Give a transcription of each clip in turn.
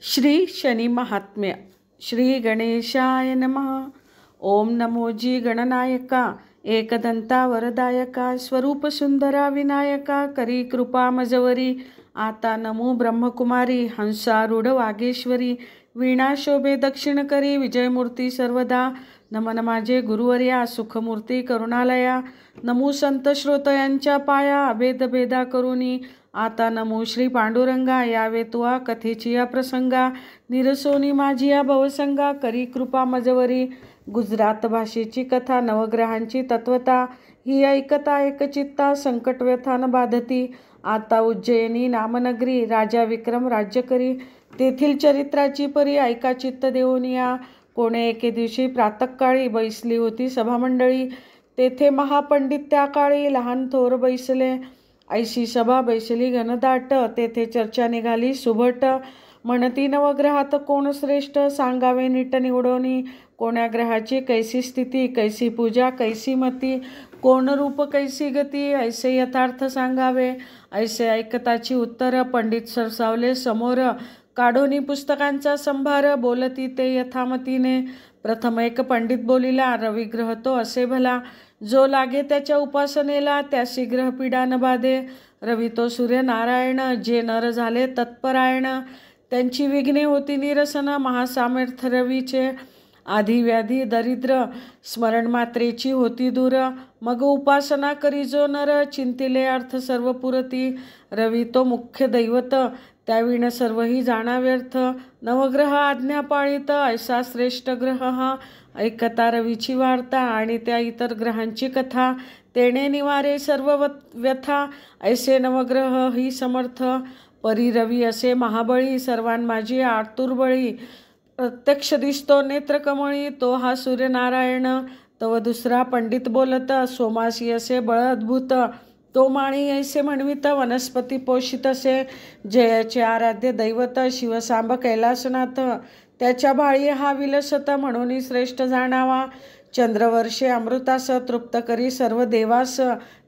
श्री शनी महात्म्य. श्री गणेशाय नमः. ओम नमो जी गणनायका, एकदंता वरदायका, स्वरूप सुंदरा विनायका, करी कृपा मजवरी. आता नमो ब्रह्मकुमारी, हंसारूढ वागेश्वरी, वीणा शोभे दक्षिण करी, विजयमूर्ती सर्वदा. नमन माझे गुरुवर्या, सुखमूर्ती करुणालया, नमो संत श्रोतयांच्या पाया, अभेद भेदा करुनी. आता नमो श्री पांडुरंगा, यावे तुआ कथेची या प्रसंगा, निरसोनी माझी या भवसंगा, करी कृपा मजवरी. गुजरात भाषेची कथा, नवग्रहांची तत्वता, ही ऐकता एकचित्ता, संकट व्यथा न बाधती. आता उज्जयिनी नामनगरी, राजा विक्रम राज्य करी, तेथील चरित्राची परी, ऐका चित्त देऊनिया. कोणे एके दिवशी प्रातःकाळी बैसली होती सभामंडळी, तेथे महापंडित त्या काळी, लहान थोर बैसले. ऐशी सभा बैसली घनदाट, तेथे चर्चा निघाली सुभट. म्हणती नवग्रहात कोण श्रेष्ठ, सांगावे नीट निवडोनी. कोण्या ग्रहाची कैसी स्थिती, कैसी पूजा कैसी मती, कोण रूप कैसी गती, ऐसे यथार्थ सांगावे. ऐसे ऐकताची उत्तर, पंडित सरसावले समोर, काढोनी पुस्तकांचा संभार, बोलती ते यथामतीने. प्रथम एक पंडित बोलिला, रविग्रह तो असे भला, जो लागे त्याच्या उपासनेला, त्यासी ग्रहपीडा न बाधे. रवी तो सूर्य नारायण, जे नर झाले तत्परायण, त्यांची विघ्ने होती निरसन. महासामर्थ्य रवीचे, आधी व्याधी दरिद्र, स्मरण मात्रेची होती दूर. मग उपासना करी जो नर, चिंतिले अर्थ सर्व पुरती. रवी तो मुख्य दैवत, त्याविण सर्वही जाणा व्यर्थ. नवग्रह आज्ञा पाळीत, ऐसा श्रेष्ठ ग्रह हा. ऐकता रवीची वार्ता, आणि त्या इतर ग्रहांची कथा, तेणे निवारे सर्व व्यथा. ऐसे नवग्रह ही समर्थ, परी रवी असे महाबळी, सर्वांमाझी आतुरबळी. प्रत्यक्ष दिसतो नेत्रकमळी, तो हा सूर्यनारायण. तव दुसरा पंडित बोलत, सोमासी असे बळ अद्भुत, तो माळी ऐसे म्हणवित, वनस्पती पोषित असे, जयाचे आराध्य दैवत, शिवसांब कैलासनाथ. त्याच्या भाळी हा विलसत, म्हणून श्रेष्ठ जाणावा. चंद्रवर्षे अमृतास, तृप्त करी सर्व देवास.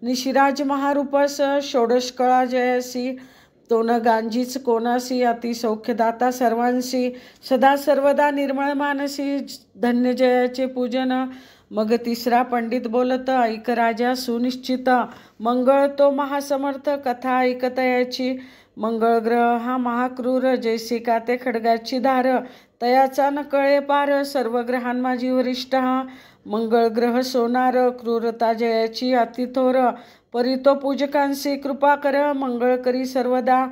निशिराज महारूपास, षोडश कळा जयासी, तो न गांजीच कोणासी. अति सौख्यदाता सर्वांसी, सदा सर्वदा निर्मळ मानसी, धन्य जयाचे पूजन. मग तिसरा पंडित बोलत, ऐक राजा सुनिश्चित, मंगळ तो महासमर्थ, कथा ऐकत याची. मंगळ ग्रह हा महाक्रूर, जैसी का ते खड्गाची धार, तयाचा न कळे पार. सर्व ग्रहांमाझी वरिष्ठ हा, मंगळ ग्रह सोनार, क्रूरता जयाची अतिथोर. परी तो पूजकांसी कृपा कर, मंगळ करी सर्वदा.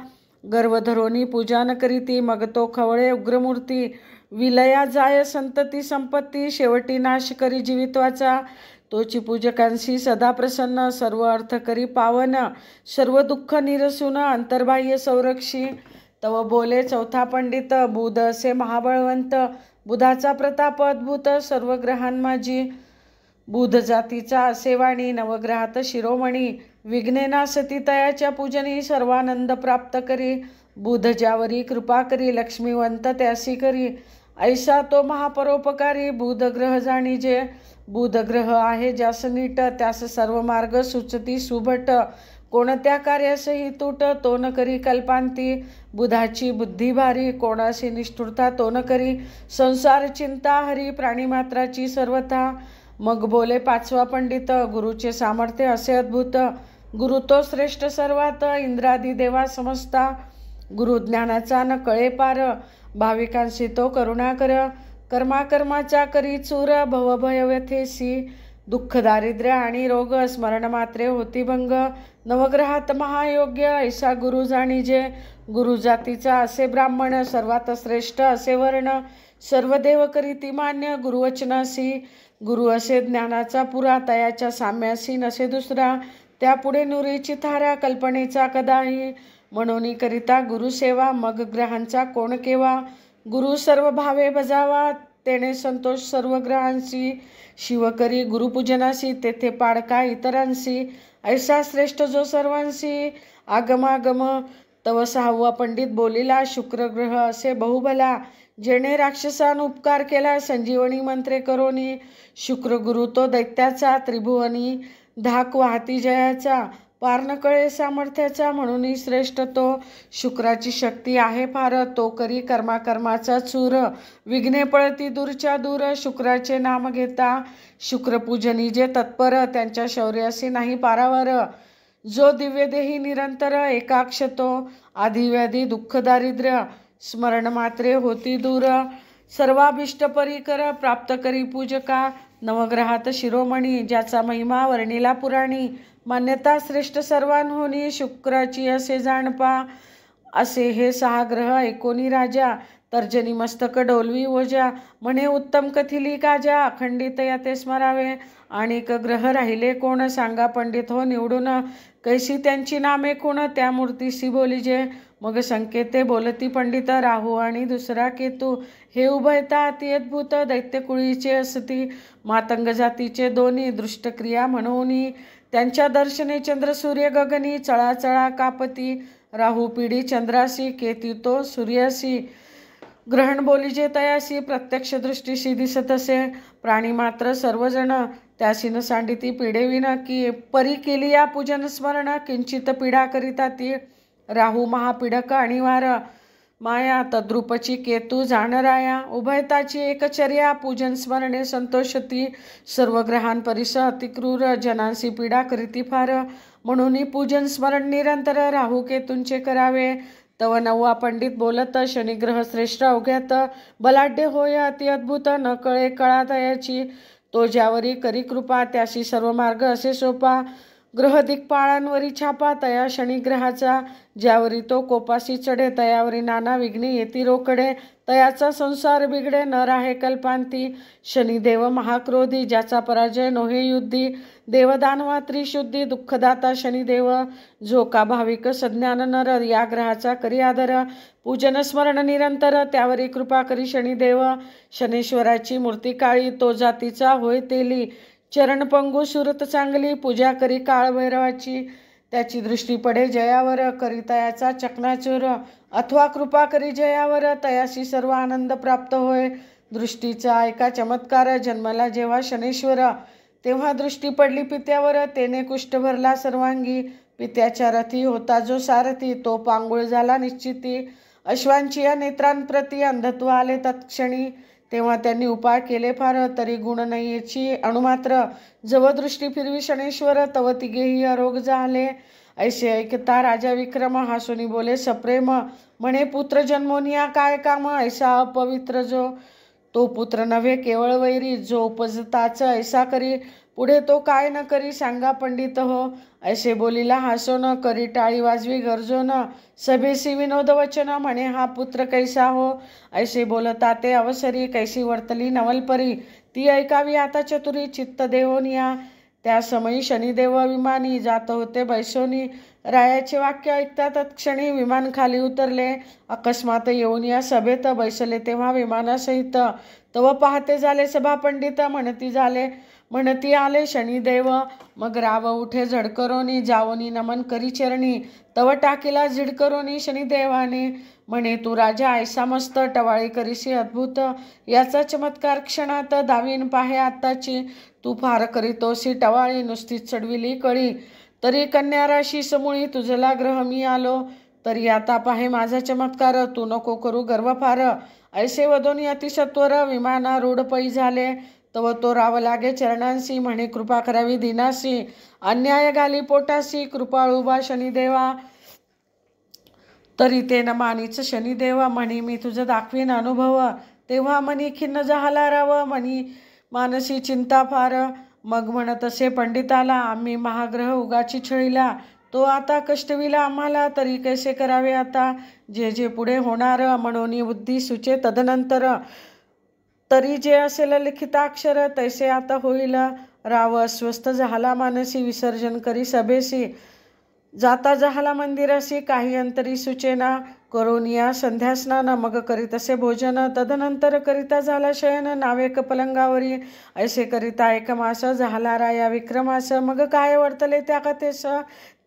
गर्वधरोनी पूजा न करीती, मग तो खवळे उग्रमूर्ती. विलया जाय संतती संपत्ती, शेवटी नाश करी जीवित्वाचा. तोची पूजकांशी सदा प्रसन्न, सर्व अर्थ करी पावन. सर्व दुःख निरसून, अंतर्बाह्य संरक्षी. तव बोले चौथा पंडित, बुध असे महाबळवंत, बुधाचा प्रताप अद्भुत, सर्व ग्रहांमाझी. बुध जातीचा असे वाणी, नवग्रहात शिरोमणी. विघ्ने नासती तयाच्या पूजनी, सर्वानंद प्राप्त करी. बुध ज्यावरी कृपा करी, लक्ष्मीवंत त्यासी करी. ऐसा तो महापरोपकारी, बुध ग्रह जाणीजे. बुध ग्रह आहे ज्यास नीट, त्यास सर्व मार्ग सुचती सुभट. कोणत्या कार्यासही तूट, तो न करी कल्पांती. बुधाची बुद्धी भारी, कोणाशी निष्ठुरता तो न करी. संसार चिंता हरी, प्राणीमात्राची सर्वथा. मग बोले पाचवा पंडित, गुरुचे सामर्थ्य असे अद्भुत. गुरु तो श्रेष्ठ सर्वात, इंद्रादी देवा समजता. गुरु ज्ञानाचा न कळे पार, भाविकांशी तो करुणा कर. कर्माचा करी चूर, भवभय व्यथेसी. दुःख दारिद्र्य आणि रोग, स्मरण मात्रे होती भंग. नवग्रहात महायोग्य, ऐसा गुरु जाणीजे. गुरु जातीचा असे ब्राह्मण, सर्वात श्रेष्ठ असे वर्ण. सर्व देव करीती मान्य, गुरुवचनासी. गुरु असे ज्ञानाचा पुरा, तयाच्या साम्यासी नसे दुसरा. त्यापुढे नुरीची थारा, कल्पनेचा कदाही. म्हणून करिता गुरुसेवा, मग ग्रहांचा कोण केवा. गुरु सर्व भावे बजावा, तेणे संतोष सर्व ग्रहांशी. शिव करी गुरुपूजनासी, तेथे पाडका इतरांशी. ऐसा श्रेष्ठ जो सर्वांशी, आगमागम. तव सहावा पंडित बोलिला, शुक्र ग्रह असे बहुभला, जेणे राक्षसान उपकार केला, संजीवनी मंत्रे करोनी. शुक्र गुरु तो दैत्याचा, त्रिभुवनी धाक वाहती जयाचा. पार न कळे सामर्थ्याचा, म्हणून श्रेष्ठ तो. शुक्राची शक्ती आहे फार, तो करी कर्माचा चूर. विघ्ने पळती दूरच्या दूर, शुक्राचे नाम घेता. शुक्रपूजनी जे तत्पर, त्यांच्या शौर्यासी नाही पारावर. जो दिव्य देही निरंतर, एकाक्ष तो. आधिव्याधी दुःख दारिद्र्य, स्मरण मात्रे होती दूर. सर्वाभिष्ट परिकर, प्राप्त करी पूजका. नवग्रहात शिरोमणी, ज्याचा महिमा वर्णिला पुराणी. मान्यता श्रेष्ठ सर्वांहोनी, शुक्राची असे जाणपा. असे हे 6 ग्रह एकोणी राजा, तर्जनी मस्तक डोलवी ओजा. म्हणे उत्तम कथिली काजा, अखंडित याते स्मरावे. आणिक ग्रह राहिले कोण, सांगा पंडित हो निवडून. कैसी त्यांची नामे कोण, त्या मूर्तीसी बोलिजे. मग संकेते बोलती पंडित, राहू आणि दुसरा केतू. हे उभयता अति अद्भुत, दैत्यकुळीचे असती. मातंग जातीचे दोन्ही, दृष्टक्रिया म्हणूनी. त्यांच्या दर्शने चंद्र सूर्य गगनी, चळाचळा कापती. राहू पिढी चंद्रासी, केतू तो सूर्यासी. ग्रहण बोलिजे तयासी, प्रत्यक्ष दृष्टीशी दिसत असे. प्राणी मात्र सर्वजण, त्यासीन सांडिती पिढेविन. की परी केली या पूजन स्मरण, किंचित पीडा करिता ती. राहू महापीडक अणिवार, माया तद्रूपची केतू जाणराया. उभयताची एकचर्या, पूजन स्मरणे संतोषती. सर्व ग्रहांपरिस अतिक्रूर, जनांसी पीडा करीती फार. म्हणून पूजन स्मरण निरंतर, राहू केतूंचे करावे. तव 9वा पंडित बोलत, शनिग्रह श्रेष्ठ अवघ्यात. बलाढ्य होय अति अद्भुत, न कळे कळा तयाची. तो ज्यावरी करी कृपा, त्याशी सर्व मार्ग असे सोपा. ग्रह दिक्पाळांवरी छापा, तया शनिग्रहाचा. ज्यावरी तो कोपासी चढे, तयावरी नाना विघ्ने येती रोकडे. तयाचा संसार बिघडे, न राहे कल्पांती. शनिदेव महाक्रोधी, ज्याचा पराजय नोहे युद्धी. देवदानवा त्रिशुद्धी, दुःखदाता शनिदेव. जो का भाविक सज्ञान नर, या ग्रहाचा करी आदर. पूजन स्मरण निरंतर, त्यावरी कृपा करी शनिदेव. शनेश्वराची मूर्ती काळी, तो जातीचा होय तेली. चरणपंगू सुरत चांगली, पूजा करी काळभैरवाची. त्याची दृष्टी पडे जयावर, करी तयाचा चकनाचूर. अथवा कृपा करी जयावर, तयाशी सर्व आनंद प्राप्त होय. दृष्टीचा ऐका चमत्कार, जन्मला जेव्हा शनेश्वर. तेव्हा दृष्टी पडली पित्यावर, तेने कुष्ठ भरला सर्वांगी. पित्याच्या रथी होता जो सारथी, तो पांगुळ झाला निश्चिती. अश्वांची या नेत्रांप्रती अंधत्व आले तत्क्षणी. तेव्हा त्यांनी उपाय केले फार, तरी गुण नाहीची अणुमात्र. जव दृष्टी फिरवी शनेश्वर, तव तिघेही अरोग झाले. ऐसे ऐकता राजा विक्रम, हासुनी बोले सप्रेम. म्हणे पुत्र जन्मोनिया काय काम, ऐसा अपवित्र जो. तो पुत्र नव्हे केवळ वैरी, जो उपजताच ऐसा करी. पुढे तो काय न करी, सांगा पंडित हो. ऐसे बोलिला हासोन, करी टाळी वाजवी गरजोन. सभेसी विनोद वचन, म्हणे हा पुत्र कैसा हो. ऐसे बोलता ते अवसरी, कैसी वर्तली नवलपरी. ती ऐकावी आता चतुरी, चित्त देवोनिया. त्या समयी शनिदेव विमानी, जात होते बैसोनी. रायाचे वाक्य ऐकता तत्क्षणी, विमान खाली उतरले. अकस्मात येऊन या सभेत बैसले, तेव्हा विमानासहित. तव पाहते झाले सभा पंडित, म्हणती आले शनिदेव. मग राव उठे झडकरोनी, जावोनी नमन करी चरणी. तव टाकीला झिडकरोनी शनिदेवाने. म्हणे तू राजा ऐसा मस्त, टवाळी करीसी अद्भुत. याचा चमत्कार क्षणात, दावीन पाहे आत्ताची. तू फार करीतोसी टवाळी, नुसतीच चढविली कळी. तरी कन्या राशी समूळी, तुझला ग्रह मी आलो. तरी आता पाहे माझा चमत्कार, तू नको करू गर्व फार. ऐसे वदोनी अतिसत्वर, विमानारूढ पै झाले. तव तो राव लागे चरणांसी, म्हणे कृपा करावी दिनासी. अन्याय घाली पोटासी, कृपाळू बा शनिदेवा. तरी ते न मानीच शनिदेवा, म्हणे मी तुझं दाखवीन अनुभव. तेव्हा मनी खिन्न झाला राव, मनी मानसी चिंता फार. मग म्हणत असे पंडिताला, आम्ही महाग्रह उगाची छळीला. तो आता कष्टविला आम्हाला, तरी कैसे करावे आता. जे जे पुढे होणार, म्हणून बुद्धी सुचे तदनंतर. तरी जे असेल लिखिताक्षर, तैसे आता होईल. राव अस्वस्थ झाला मानसी, विसर्जन करी सभेसी. जाता जहाला मंदिरासी, काही अंतरी सुचेना. करोनिया संध्यास्नान मग करीतसे भोजन तदनंतर करिता झाला शयन नावेक पलंगावरी ऐसे करिता एक मास झाला राया विक्रमास मग काय वर्तले त्या कथेस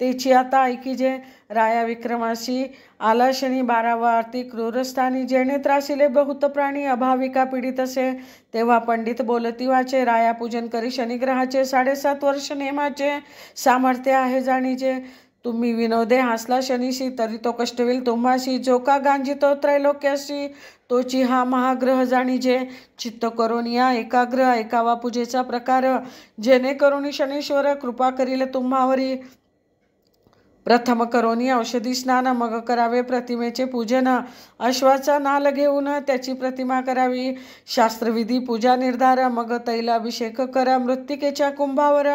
तेची आता ऐकिजे राया विक्रमासी आला शनी 12वा आरती क्रूरस्थानी जेणे त्रासिले बहुत प्राणी अभाविका पीडितसे तेव्हा पंडित बोलती वाचे राया पूजन करी शनिग्रहाचे 7.5 वर्ष नेमाचे सामर्थ्य आहे जाणीजे तुम्ही विनोदे हसला शनीशी तरी तो कष्ट होईल तुम्हाशी जो का गांजितो त्रैलोक्याशी तोची हा महाग्रह जाणीजे चित्त करोनिया एकाग्र ऐकावा पूजेचा प्रकार जेणेकरून शनीश्वर कृपा करील तुम्हावरी प्रथम करोनी औषधी स्नान मग करावे प्रतिमेचे पूजन अश्वाचा नाल घेऊन त्याची प्रतिमा करावी शास्त्रविधी पूजा निर्धार मग तैलाभिषेक करा मृत्तिकेच्या कुंभावर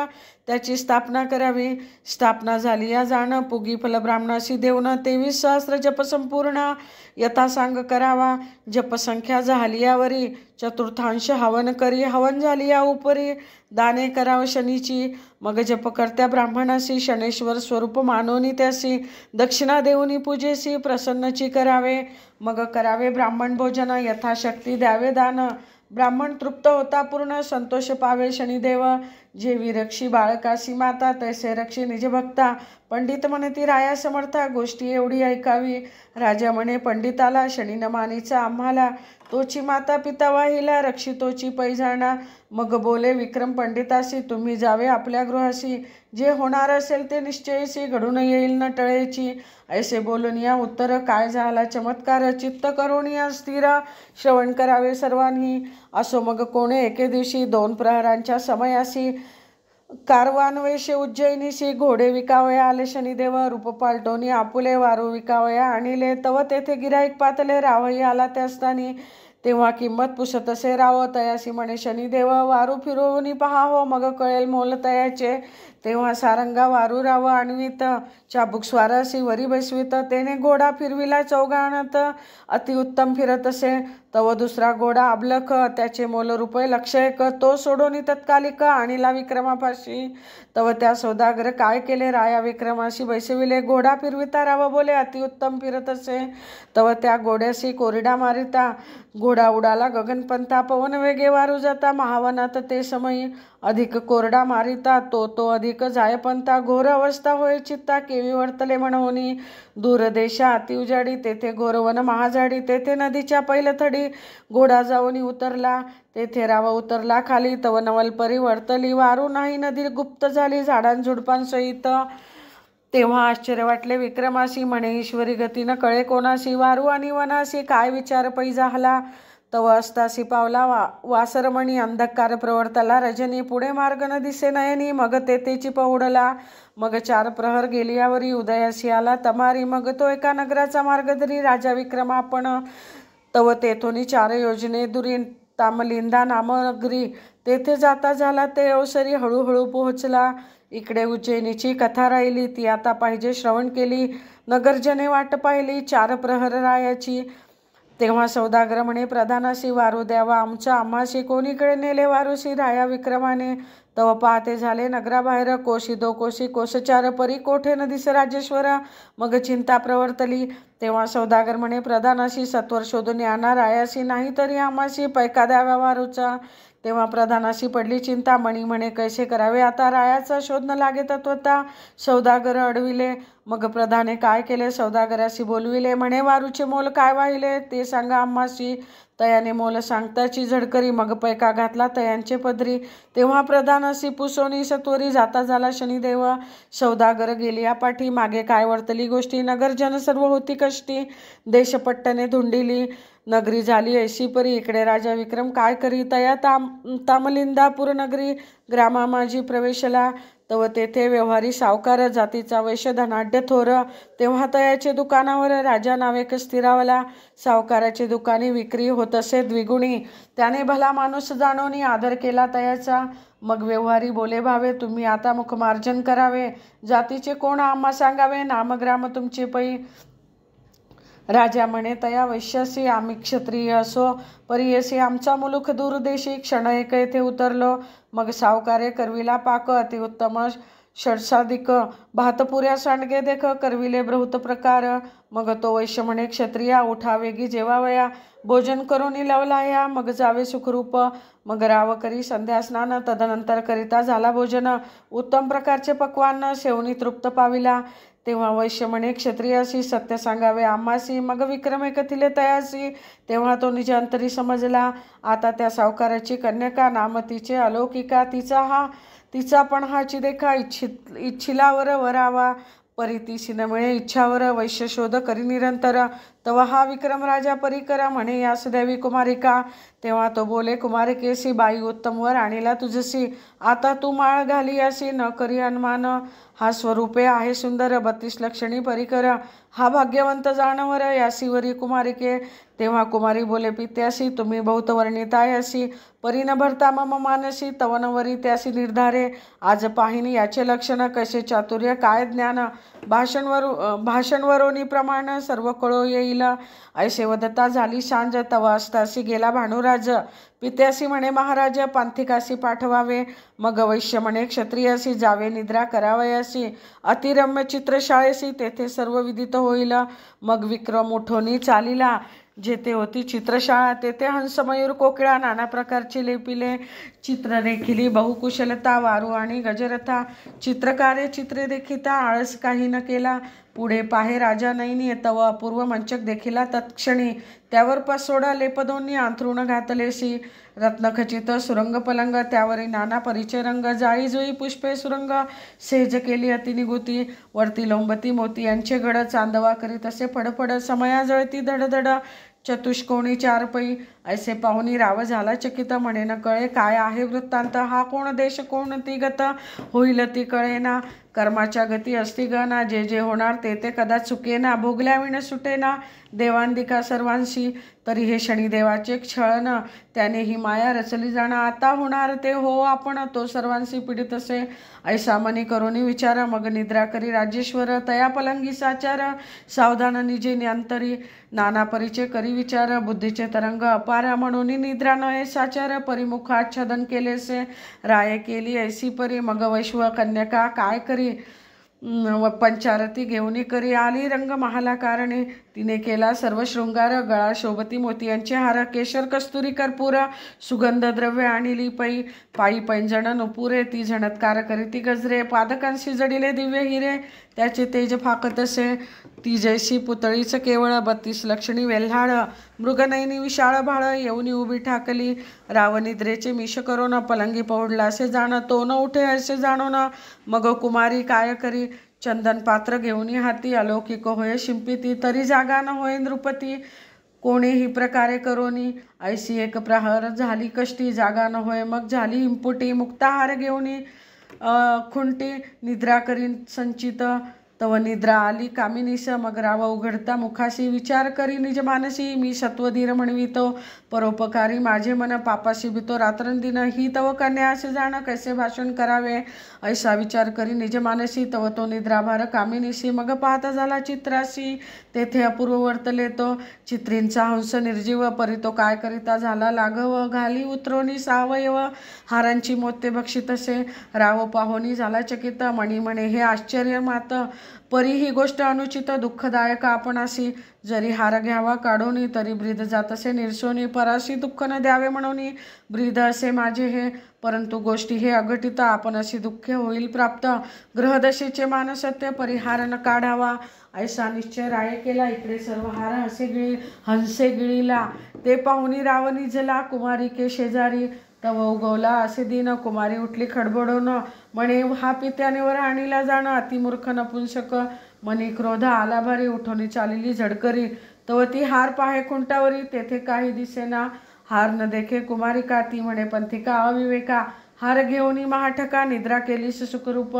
त्याची स्थापना करावी स्थापना झाली या जाण पुगी फल ब्राह्मणाशी देऊन 23 सहस्र जप संपूर्ण यथासांग करावा जपसंख्या झाली यावरी चतुर्थांश हवन करी हवन झाली या उपरी दाने कराव शनीची मग जपकर्त्या ब्राह्मणाशी शनेश्वर स्वरूप मानोनी त्यासी दक्षिणा देऊनी पूजेसी प्रसन्नची करावे मग करावे ब्राह्मण भोजन यथाशक्ती द्यावे दान ब्राह्मण तृप्त होता पूर्ण संतोष पावे शनिदेव जे विरक्षी बाळकासी माता तैसे रक्षी निजभक्ता पंडित म्हणे ती राया समर्था गोष्टी एवढी ऐकावी राजा म्हणे पंडिताला शनी न मानीचा आम्हाला तोची माता पिता वाहिला रक्षितोची पैजाणा मग बोले विक्रम पंडितासी तुम्ही जावे आपल्या गृहाशी जे होणार असेल ते निश्चयशी घडून येईल न टळेची ऐसे बोलून या उत्तर काय झाला चमत्कार चित्त करून या स्थिर श्रवण करावे सर्वांनी असो मग कोणे एके दिवशी 2 प्रहरांच्या समयासी कारवानवेशे उज्जैनीशी घोडे विकावया आले शनिदेव रूप पालटोनी आपुले वारू विकावया आणिले तव तेथे गिराईक पातले रावही आला त्यास्थानी तेव्हा किंमत पुसत असे राव तयासी म्हणे शनिदेव वारू फिरवून पहा हो मग कळेल मोल तयाचे तेव्हा सारंगा वारू राव आणवीत चाबूक स्वारासी वरी बसवीत तेने घोडा फिरविला चौघाणत अतिउत्तम फिरत असे तव दुसरा घोडा अबलख त्याचे मोल रुपये 1,00,000 तो सोडोनी तत्कालिक आणिला विक्रमापाशी तव त्या सौदागर काय केले राया विक्रमाशी बैसविले घोडा फिरविता राव बोले अतिउत्तम फिरत असे तव त्या घोड्याशी कोरिडा मारिता घोडा उडाला गगनपंथा पवन वेगे वारू जाता महावनात ते समयी अधिक कोरडा मारिता तो अधिक जायपंथा घोर अवस्था होय चित्ता केवी वर्तले म्हणूनी दूरदेशा अति उजाडी तेथे घोरवन महाजाडी तेथे नदीच्या पैलथडी घोडा जाऊनी उतरला तेथे राव उतरला खाली तव नवलपरी वर्तली वारू नाही नदी गुप्त झाली झाडांझुडपांसहित तेव्हा आश्चर्य वाटले विक्रमासी म्हणे ईश्वरी गतीनं कळे कोणाशी वारू आणि वनासी काय विचार पै झाला तव असतासी पावला वासरमणी अंधकार प्रवर्तला रजनी पुढे मार्ग न दिसे नयनी मग तेथेची पहुडला मग 4 प्रहर गेलियावरी उदयासी आला तमारी मग तो एका नगराचा मार्ग धरी राजा विक्रम आपण तव तेथोनी 4 योजने दुरी तामलिंदा नामनगरी तेथे जाता झाला ते अवसरी हळूहळू पोहोचला इकडे उज्जैनीची कथा राहिली ती आता पाहिजे श्रवण केली नगरजने वाट पाहिली 4 प्रहर रायाची तेव्हा सौदागर म्हणे प्रधानाशी वारू द्यावा आमच्या आम्हाशी कोणीकडे नेले वारूशी राया विक्रमाने तव पाहते झाले नगराबाहेर कोशी 2 कोशी कोश 4 परी कोठे न दिसे राजेश्वर मग चिंता प्रवर्तली तेव्हा सौदागर म्हणे प्रधानाशी सत्वर शोधून आणा रायाशी नाही तरी आम्हाशी पैका द्यावा वारूचा तेव्हा प्रधानाशी पडली चिंता मणी म्हणे कैसे करावे आता रायाचा शोध न लागे तत्वता सौदागर अडविले मग प्रधाने काय केले सौदागराशी बोलविले म्हणे वारूचे मोल काय वाहिले ते सांगा आम्हाशी तयाने मोल सांगताची झडकरी मग पैका घातला तयांचे पदरी तेव्हा प्रधानाशी पुसोनी सत्वरी जाता झाला शनिदेव सौदागर गेली पाठी मागे काय वर्तली गोष्टी नगरजन सर्व होती कष्टी देशपट्टने धुंडिली नगरी झाली ऐशी परी इकडे राजा विक्रम काय करी तया तामलिंदापूर नगरी ग्रामा माझी प्रवेशला तव तेथे व्यवहारी सावकार जातीचा वैश्य धनाढ्य थोर तेव्हा तयाचे दुकानावर राजा नावेक स्थिरावला सावकाराची दुकानी विक्री होत असे द्विगुणी त्याने भला माणूस जाणोनी आदर केला तयाचा मग व्यवहारी बोले भावे तुम्ही आता मुखमार्जन करावे जातीचे कोण आम्हा सांगावे नामग्राम तुमचे पै राजा म्हणे तया वैश्यासी आम्ही क्षत्रिय असो परियसी आमचा मुलुख दूरदेशी क्षण एक येथे उतरलो मग सावकारे करविला पाक अतिउत्तम षडसाधिक भातपुऱ्या सांडगे देख करविले बहुत प्रकार मग तो वैश्य म्हणे, क्षत्रिया उठा वेगी जेवावया, भोजन करून लावलाया, मग जावे सुखरूप. मग राव करी संध्या स्नान, तदनंतर करिता झाला भोजन, उत्तम प्रकारचे पक्वान्न सेवनी तृप्त पाविला. तेव्हा वैश्य म्हणे, क्षत्रियासी सत्य सांगावे आम्हासी, मग विक्रमे कथिले तयासी. तेव्हा तो निज अंतरी समजला, आता त्या सावकाराची कन्यका नाम तिचे अलौकिका, तिचा पण हाची देखा इच्छिलावर वरावा. परितीशी न मिळे इच्छावर वैश्य शोध करी निरंतर, तवा हा विक्रम राजा परिकरा म्हणे यास द्यावी कुमारिका. तेव्हा तो बोले, कुमारिकेसी बाई उत्तम वर आणीला तुझसी, आता तू माळ घाली असी न करी अनुमान. हा स्वरूपे आहे सुंदर 32 लक्षणी परिकर, हा भाग्यवंत जानवर यासी वरी कुमारिके. तेव्हा कुमारी बोले, पित्यासी तुम्ही बहुत वर्णिताय असी, परी न भरता मम मानसी, तवनवरी त्यासी निर्धारे. आज पाहिनी याचे लक्षण, कसे चातुर्य काय ज्ञान, भाषणवरोनी प्रमाण सर्व कळो येईल. ऐसे वदता झाली सांज, तवा असतासी गेला भानुराज. पित्यासी म्हणे, महाराज पांथिकासी पाठवावे. मग वैश्य म्हणे, क्षत्रियासी जावे निद्रा करावयासी, अतिरम्य चित्रशाळेसी तेथे सर्व विदित होईल. मग विक्रम उठोनी चालिला, जेथे होती चित्रशाळा तेथे हंस मयूर कोकिळा नाना प्रकारचे लेपिले. चित्र देखिली बहुकुशलता, वारू आणि गजरथा, चित्रकारे चित्रे देखिता आळस काही न केला. पुढे पाहे राजा नैनी, तव अपूर्व मंचक देखिला तत्क्षणी, त्यावर पसोडा लेपदोन्ही अंथरुण घातलेसी. रत्नखचित सुरंग पलंग, त्यावरी नाना परिचय रंग, जाळी जुळी पुष्पे सुरंग, सेज केली अतिनिगुती. वरती लोंबती मोती यांचे गड, चांदवा करी तसे फडफड, समया जळती धडधड, चतुष्कोणी चार पै. ऐसे पाहुनी राव झाला चकित, म्हणे न कळे काय आहे वृत्तांत, हा कोण देश कोणती गत, होईल ती कळेना. कर्माच्या गती असती गना, जे जे होणार ते ते कदा चुकेना, भोगल्याविण सुटेना देवांदिका सर्वांशी. तरी हे शनिदेवाचे छळन, त्याने ही माया रचली जाणं, आता होणार ते हो आपण, तो सर्वांशी पीडित असे. ऐसा मनी करोनी विचार, मग निद्रा करी राज्येश्वर, तया पलंगी साचार, सावधान निजे न्यांतरी. नाना परीचे करी विचार, बुद्धीचे तरंग अपार, म्हणून निद्रा नये साचार, परिमुखाच्छादन केलेसे राये केली ऐसी परी. मग वैश्व कन्यका काय करी, पंचारती घेऊनी करी आली रंग महाला कारणे. तिने केला सर्व शृंगार, गळा शोभती मोतियांचे हार, केशर कस्तुरी कर्पूर, सुगंध द्रव्य आणिली पै. पायी पैंजण नुपुरे, ती झणत्कार करीती गजरे, पादकांशी जडिले दिव्य हिरे, त्याचे तेज फाकत असे. ती जैसी पुतळीच केवळ, 32 लक्षणी वेल्हाळ, मृगनयनी विशाळ भाळ, येऊनी उभी ठाकली. रावनिद्रेचे मिश करून, पलंगी पौडला असे जाण, तो न उठे असे जाणून. मग कुमारी काय करी, चंदन पात्र घेऊनी हाती, अलौकिक होय शिंपिती, तरी जागा न होय नृपती. कोणीही प्रकारे करोनी, ऐसी एक प्रहर झाली कष्टी, जागा न होय मग झाली हिंपुटी. मुक्ताहार घेऊनी खुंटी, निद्रा करीन संचित, तव निद्रा आली कामिनीस. मग राव उघडता मुखाशी, विचार करी निज मानसी, मी सत्वधीर म्हणवितो, परोपकारी माझे मन, पापाशी भीतो रात्रंदिन, ही तव कन्या असे जाण, कैसे भाषण करावे. ऐसा विचार करी निज मानसी, तव तो निद्राभार कामिनीसी. मग पाहता झाला चित्रासी, तेथे अपूर्व वर्तले तो, चित्रींचा हंस निर्जीव, परी तो काय करिता झाला लाघव, घाली उतरोनी सावयव, हारांची मोते भक्षित असे. राव पाहोनी झाला चकित, मणी म्हणे हे आश्चर्य मात, परी ही गोष्ट अनुचित दुःखदायक आपणासी. जरी हार घ्यावा काढोनी, तरी ब्रीद जात असे निरसोनी, पराशी दुःख न द्यावे म्हणून ब्रीद असे माझे हे. परंतु गोष्टी हे अघटित, आपण अशी दुःखे होईल प्राप्त, ग्रहदशेचे मान सत्य, परिहार न काढावा. ऐसा निश्चय राये केला, इकडे सर्व हार हंसे गिळीला. ते पाहुनी राव निजला, कुमारिके शेजारी, तव उगवला असे दिन. कुमारी उठली खडबडून, म्हणे हा पित्याने वर आणीला जाणं, अतिमूर्ख नपुंसक, मनी क्रोध आला भारी, उठवणी चालिली झडकरी. तव ती हार पाहे खुंटावरी, तेथे काही दिसेना, हार न देखे कुमारिका. ती म्हणे पंथिका अविवेका, हार घेऊनी महाठका, निद्रा केलीस सुखरूप,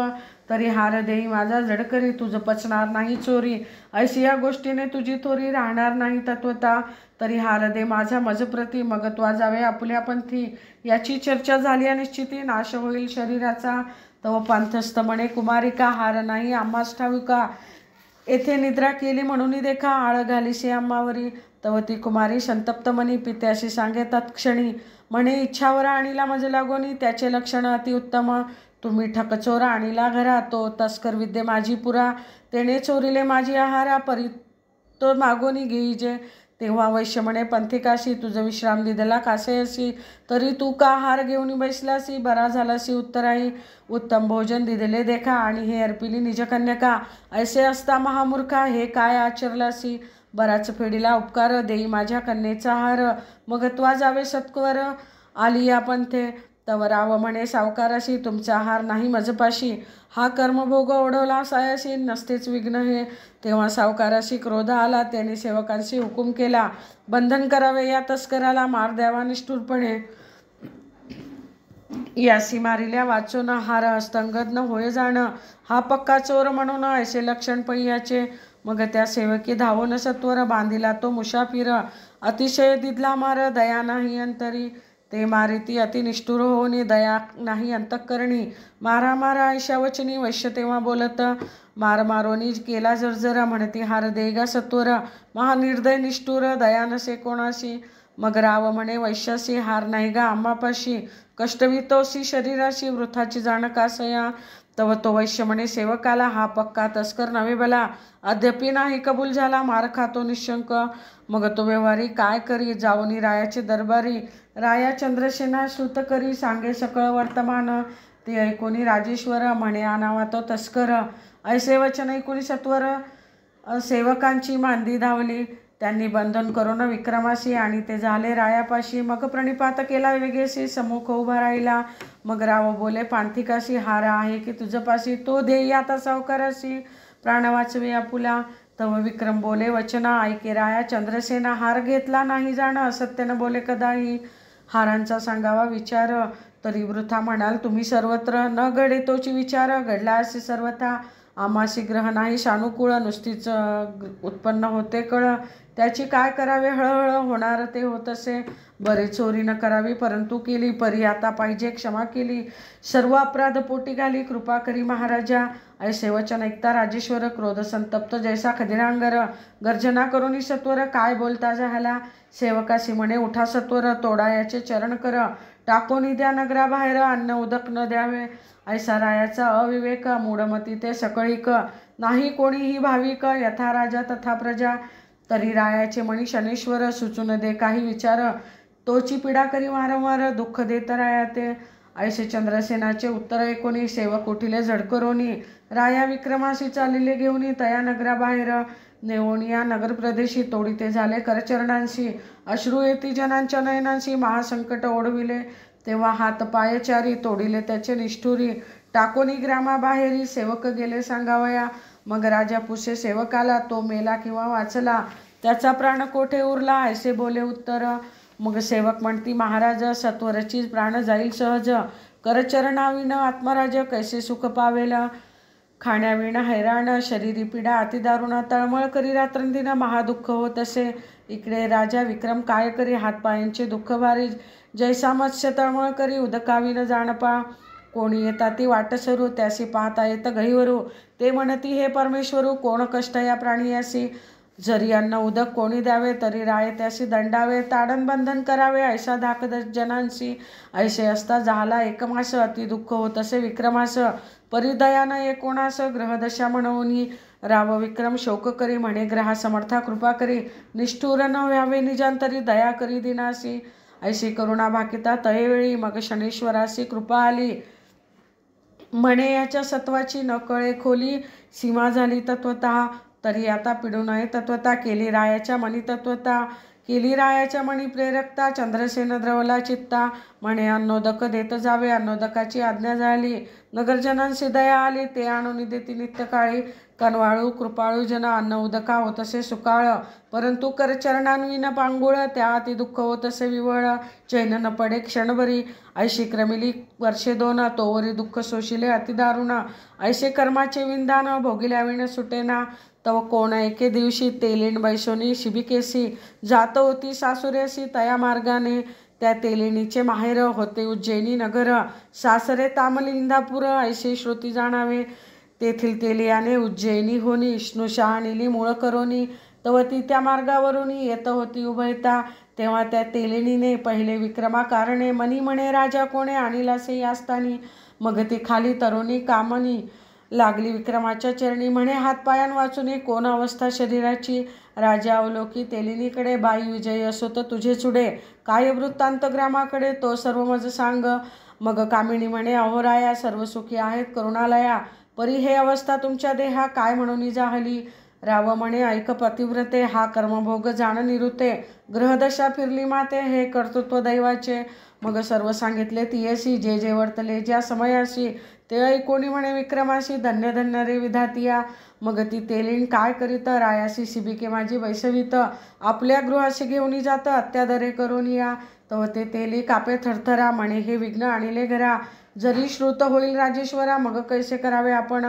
तरी हार देई माझा झडकरी, तुझ पचणार नाही चोरी. ऐशी या गोष्टीने तुझी थोरी, राहणार नाही तत्वता, तरी हार दे माझा मजप्रती. मग त्वा जावे आपुल्या पंथी, याची चर्चा झाली अनिश्चिती, नाश होईल शरीराचा. तव पांथस्थ म्हणे कुमारिका, हार नाही आम्हास ठाऊका, येथे निद्रा केली म्हणून देखा, आळ घालीशी आम्हावरी. तव ती कुमारी संतप्त मनी, पित्याशी सांगे तत्क्षणी, म्हणे इच्छावर आणीला मज लागोनी, त्याचे लक्षण अतिउत्तम. तुम्ही ठकचोरा आणीला घरा, तो तस्कर विद्ये माझी पुरा, तेने चोरिले माझी आहारा. तो मागोनी घेईजे. तेव्हा वैश्य म्हणे, पंथिकाशी तुझं विश्राम दिदला कासेयसी, तरी तू का हार घेऊन बैसलासी. बरा झालासी उत्तराई, उत्तम भोजन दिदले देखा, आणि हे अर्पिली निजकन्यका. ऐसे असता महामूर्खा, हे काय आचरलासी. बराच फेडीला उपकार, देई माझ्या कन्येचा हार. मग त्वा जावे सत्वर, आली या पंथे. तव राव म्हणे सावकाराशी, तुमचा हार नाही मजपाशी. हा कर्मभोग ओढवला सायाशी, नसतेच विघ्न हे. तेव्हा सावकाराशी क्रोध आला, त्याने सेवकांशी हुकूम केला, बंधन करावे या तस्कराला, मार द्यावा निष्ठुरपणे. यासी मारिल्या वाचून, हार हस्तंगत न होय जाणं. हा पक्का चोर म्हणून, ऐसे लक्षण पहियाचे. मग त्या सेवकी धावून सत्वर, बांधिला तो मुसाफिर. अतिशय दिदला मार, दया नाही अंतरी. ते मारिती अतिनिष्ठुर होऊनी, दया नाही अंतःकरणी. मारा मारा ऐशा वचनी, वैश्य तेव्हा बोलत, मार मारोनी केला जर्जर. म्हणती हार देगा सत्वर, महानिर्दय निष्ठुर, दया नसे कोणाशी. मग राव म्हणे वैश्यासी, हार नाही गा आम्हापाशी. कष्टवितोसी शरीराशी, वृथाची जाण कासया. तव तो वैश्य म्हणे सेवकाला, हा पक्का तस्कर नव्हे भला. अद्यापि नाही कबूल झाला, मार खातो निशंक. मग तो व्यवहारी काय करी, जाऊनी रायाचे दरबारी. राया चंद्रसेना श्रुत करी, सांगे सकळ वर्तमान. ते ऐकोनी राजेश्वर, म्हणे आणावा तो तस्कर. ऐसे वचन ऐकोनी सत्वर, सेवकांची मांदी धावली. त्यांनी बंधन करून विक्रमासी, आणि ते झाले रायापाशी. मग प्रणिपात केला वेगेसी, सम्मुख उभा राहिला. मग राव बोले पांथिकाशी, हार आहे की तुझपाशी, तो देई आता सावकाराशी. प्राण वाचवे आपुला. तव विक्रम बोले वचना, ऐके राया चंद्रसेना. हार घेतला नाही जाणं, असत्यानं बोले कदाही. हारांचा सांगावा विचार, तरी वृथा म्हणाल तुम्ही सर्वत्र. न घडे तोची विचार, घडला असे सर्वथा. आमासी ग्रह नाही सानुकूळ, नुसतीच उत्पन्न होते कळ. त्याची काय करावे हळहळ, होणार ते होत असे. बरे चोरी न करावी परंतु केली, परी आता पाहिजे क्षमा केली. सर्व अपराध पोटी घाली, कृपा करी महाराजा. ऐसे वचन ऐकता राजेश्वर, क्रोध संतप्त जैसा खदिरांगर. गर्जना करून सत्वर, काय बोलता झाला. सेवकाशी म्हणे उठा सत्वर, तोडा याचे चरण कर. टाकोनी द्या नगराबाहेर, अन्न उदक न द्यावे. ऐसा रायाचा अविवेक, मूढमती ते सकळीक. नाही कोणीही भाविक, यथा राजा तथा प्रजा. तरी रायाचे मणी शनेश्वर, सुचून दे काही विचार. तोची पीडा करी वारंवार, दुःख देत राया ते. ऐसे चंद्रसेनाचे उत्तर ऐकोनी, सेवक उठिले झडकरोनी. राया विक्रमासी चालिले घेऊनी, तया नगराबाहेर. नेवोनिया नगर प्रदेशी, तोडीते झाले करचरणांशी. अश्रू येती जनांच्या नयनांशी, महासंकट ओढविले. तेव्हा हात पायचारी, तोडिले त्याचे निष्ठुरी. टाकोनी ग्रामाबाहेरी, सेवक गेले सांगावया. मग राजा पुसे सेवकाला, तो मेला किंवा वाचला. त्याचा प्राण कोठे उरला, ऐसे बोले उत्तर. मग सेवक म्हणती महाराज, सत्वरची प्राण जाईल सहज. करचरणाविण आत्मराज, कैसे सुख पावेल. खाण्याविण हैराण, शरीरी पीडा अतिदारुण. तळमळ करी रात्रंदिन, महादुःख होत असे. इकडे राजा विक्रम काय करी, हातपायांचे दुःख भारी. जैसा मत्स्य तळमळ करी, उदकाविन जाणपा. कोणी येता ती वाट सरू, त्यासी पाहता येत गहिवरू. ते म्हणती हे परमेश्वरू, कोण कष्ट या प्राणियासी. जरी अन्न उदक कोणी द्यावे, तरी राय त्यासी दंडावे. ताडण बंधन करावे, ऐसा धाक जनांसी. ऐसे असता झाला एकमास, अति दुःख होत असे विक्रमास. परिदयानं एकोणास, ग्रहदशा म्हणून. राव विक्रम शोक करी, म्हणे ग्रहा समर्था कृपा करी. निष्ठुर न व्हावे निजांतरी, दया करी दिनासी. ऐशी करुणा भाकिता तयवेळी, मग शनेश्वरासी कृपा आली. म्हणे याच्या सत्वाची न कळे खोली. सीमा झाली तत्वता, तरी आता पिडू नये तत्वता. केली रायाच्या मनी तत्वता, केली रायाच्या मणी प्रेरकता. चंद्रसेन द्रवला चित्ता, म्हणे अन्नोदक देत जावे. अन्नोदकाची आज्ञा झाली, नगरजनांशी दया आली. ते आणून देती नित्यकाळी. कनवाळू कृपाळू जन, अन्न उदका होत असे सुकाळ. परंतु करचरणांविन पांगुळ, त्या अति दुःख होत असे विवळ. चैन न पडे क्षणभरी, ऐशी क्रमिली वर्षे दोन. तोवरी दुःख सोशिले अतिदारुण. ऐसे कर्माचे विंदान, भोगिल्याविण सुटेना. तव कोण एके दिवशी, तेलीण बैसोनी शिबिकेसी. जात होती सासुरेसी तया मार्गाने. त्या तेलिणीचे माहेर होते उज्जैनी नगर. सासरे तामली इंदापूर, ऐसे श्रुती जाणावे. तेथील तेलियाने उज्जैनी होनी, स्नुषा आणिली मूळ करोनी. तव ती त्या मार्गावरून येत होती उभयता. तेव्हा त्या तेलिणीने पहिले विक्रमा कारणे. मनी म्हणे राजा कोणे, आणिलासे यास्तानी. मग ती खाली तरुणी कामनी, लागली विक्रमाच्या चरणी. म्हणे हातपायान वाचून, कोण अवस्था शरीराची. राजा अवलोकी तेलिनीकडे, बाई विजयी असो तर तुझे चुडे, काय वृत्तांत ग्रामाकडे तो सर्व मज सांग. मग कामिणी म्हणे, अहोराया सर्व सुखी आहेत करुणालया, परी हे अवस्था तुमच्या देहा काय म्हणून जाहली. राव म्हणे, ऐक पतिव्रते, हा कर्मभोग जाण निरुते, ग्रहदशा फिरली माते, हे कर्तृत्व दैवाचे. मग सर्व सांगितले तियसी, जे जे वर्तले ज्या समयाशी, ते ऐकोणी म्हणे विक्रमाशी, धन्य धन्य रे विधातिया. मग ती तेलीण काय करीत, रायासी शिबिके माझी वैसवित, आपल्या गृहाशी घेऊन जात अत्यादरे करून या. तव ते तेली कापे थरथरा, म्हणे हे विघ्न आणले घरा, जरी श्रुत होईल राजेश्वरा, मग कैसे करावे आपण.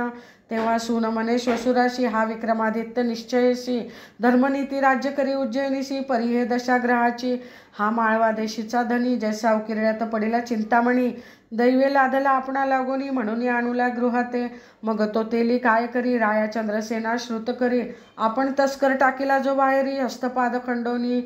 तेव्हा सून म्हणे श्वशुराशी, हा विक्रमादित्य निश्चयशी, धर्मनीती राज्य करी उज्जैनीशी, परी हे दशाग्रहाची, हा माळवा देशीचा धनी, जैसा उकिरड्यात पडिला चिंतामणी, दैवे लादला आपणा लागोनी, म्हणून आणूला गृहाते. मग तो तेली काय करी, राया चंद्रसेना श्रुत करी, आपण तस्कर टाकीला जो बाहेरी, हस्तपाद खंडोनी,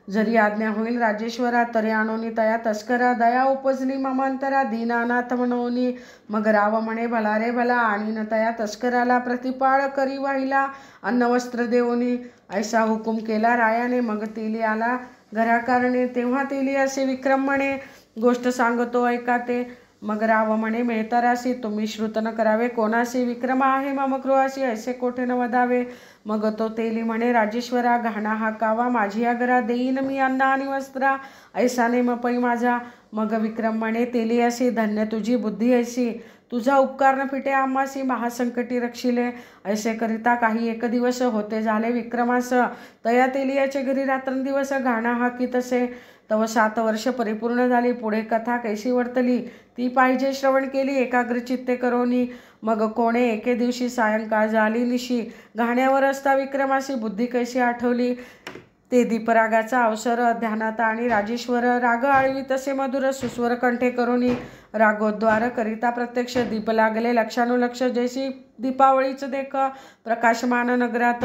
जरी आज्ञा होईल राजेश्वरा, तरी आणोनी तया तस्करा, दया उपजली ममांतरा, दीन अनाथ म्हणोनी. मग राव म्हणे, भला रे भला, आणि न तया तस्कराला, प्रतिपाळ करी वाहिला अन्न वस्त्र देवोनी. ऐसा हुकूम केला रायाने, मग तेली आला घराकारणे. तेव्हा तेली असे विक्रम म्हणे, गोष्ट सांगतो ऐका ते. मग राव म्हणे, मेहतरासी तुम्ही श्रुत न करावे कोणासी, विक्रम आहे मम गृहासी, ऐसे कोठे न वदावे. मग तो तेली म्हणे, राजेश्वरा घाणा हा कावा, माझी आगरा देईन मी अन्न आणि वस्त्रा, ऐसा नेम पै माझा. मग विक्रम म्हणे, तेली असी, धन्य तुझी बुद्धी ऐसी, तुझा उपकार न फिटे आम्हासी, महासंकटी रक्षिले. ऐसे करिता काही एक दिवस होते झाले विक्रमास, तया तेलियाचे घरी रात्रंदिवस घाणा हाकी तसे. तव 7 वर्ष परिपूर्ण झाली, पुढे कथा कैसी वर्तली, ती पाहिजे श्रवण केली एकाग्रचित्ते करोनी. मग कोणे एके दिवशी सायंकाळ झाली निशी, घाण्यावर असता विक्रमासी बुद्धी कैसी आठवली, ते दीपरागाचा अवसर ध्यानात आणि राजेश्वर, राग आळवी तसे मधुर सुस्वर कंठे करोनी. रागोद्वार करिता प्रत्यक्ष, दीप लागले लक्षानुलक्ष, जैसी दीपावळीच देख, प्रकाशमान नगरात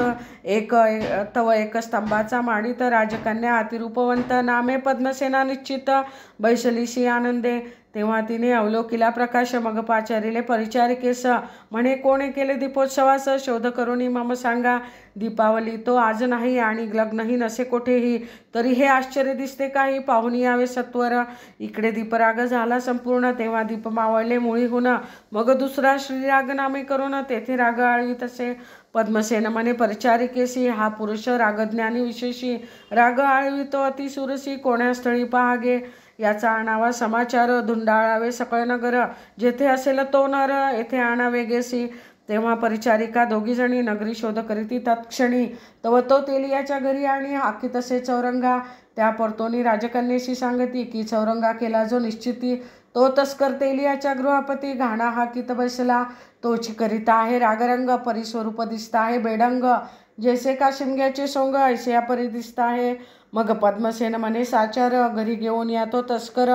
तव एक स्तंभाचा माडित, राजकन्या अतिरूपवंत, नामे पद्मसेना निश्चित, बैसलीशी आनंदे. तेव्हा तिने अवलोकिला प्रकाश, मग पाचारिले परिचारिकेस, म्हणे कोणे केले दीपोत्सवास, शोध करुणी मम सांगा. दीपावली तो आज नाही आणि लग्नही नसे कोठेही, तरी हे आश्चर्य दिसते काही, पाहून यावे सत्वर. इकडे दीपराग झाला संपूर्ण, तेव्हा दीप मावळले मुळीहून, मग दुसरा श्रीराग नामे करून, तेथे राग आळवी तसे. पद्मसेन म्हणे परिचारिकेसी, हा पुरुष रागज्ञानी विशेषी, राग आळवितो अतिसुरसी, कोण्या स्थळी पहागे. याचा आणावा समाचार, धुंडाळावे सकळ नगर, जेथे असेल तो नर, येथे आणावे गेसी. तेव्हा परिचारिका दोघीजणी नगरी शोध करीती तत्क्षणी, तव तो तेलियाच्या घरी आणि हाकी तसे चौरंगा. त्या परतोनी राजकन्येशी सांगती, की चौरंगा केला जो निश्चिती, तो तस्कर तेलियाच्या गृहपती, घाणा हाकीत बसला, तोची करिता आहे रागरंग, परिस्वरूप दिसता आहे बेडंग, जैसे का शिमग्याचे सोंग, ऐसे या परी दिसता आहे. मग पद्मसेन म्हणे साचार, घरी घेऊन या तो तस्कर,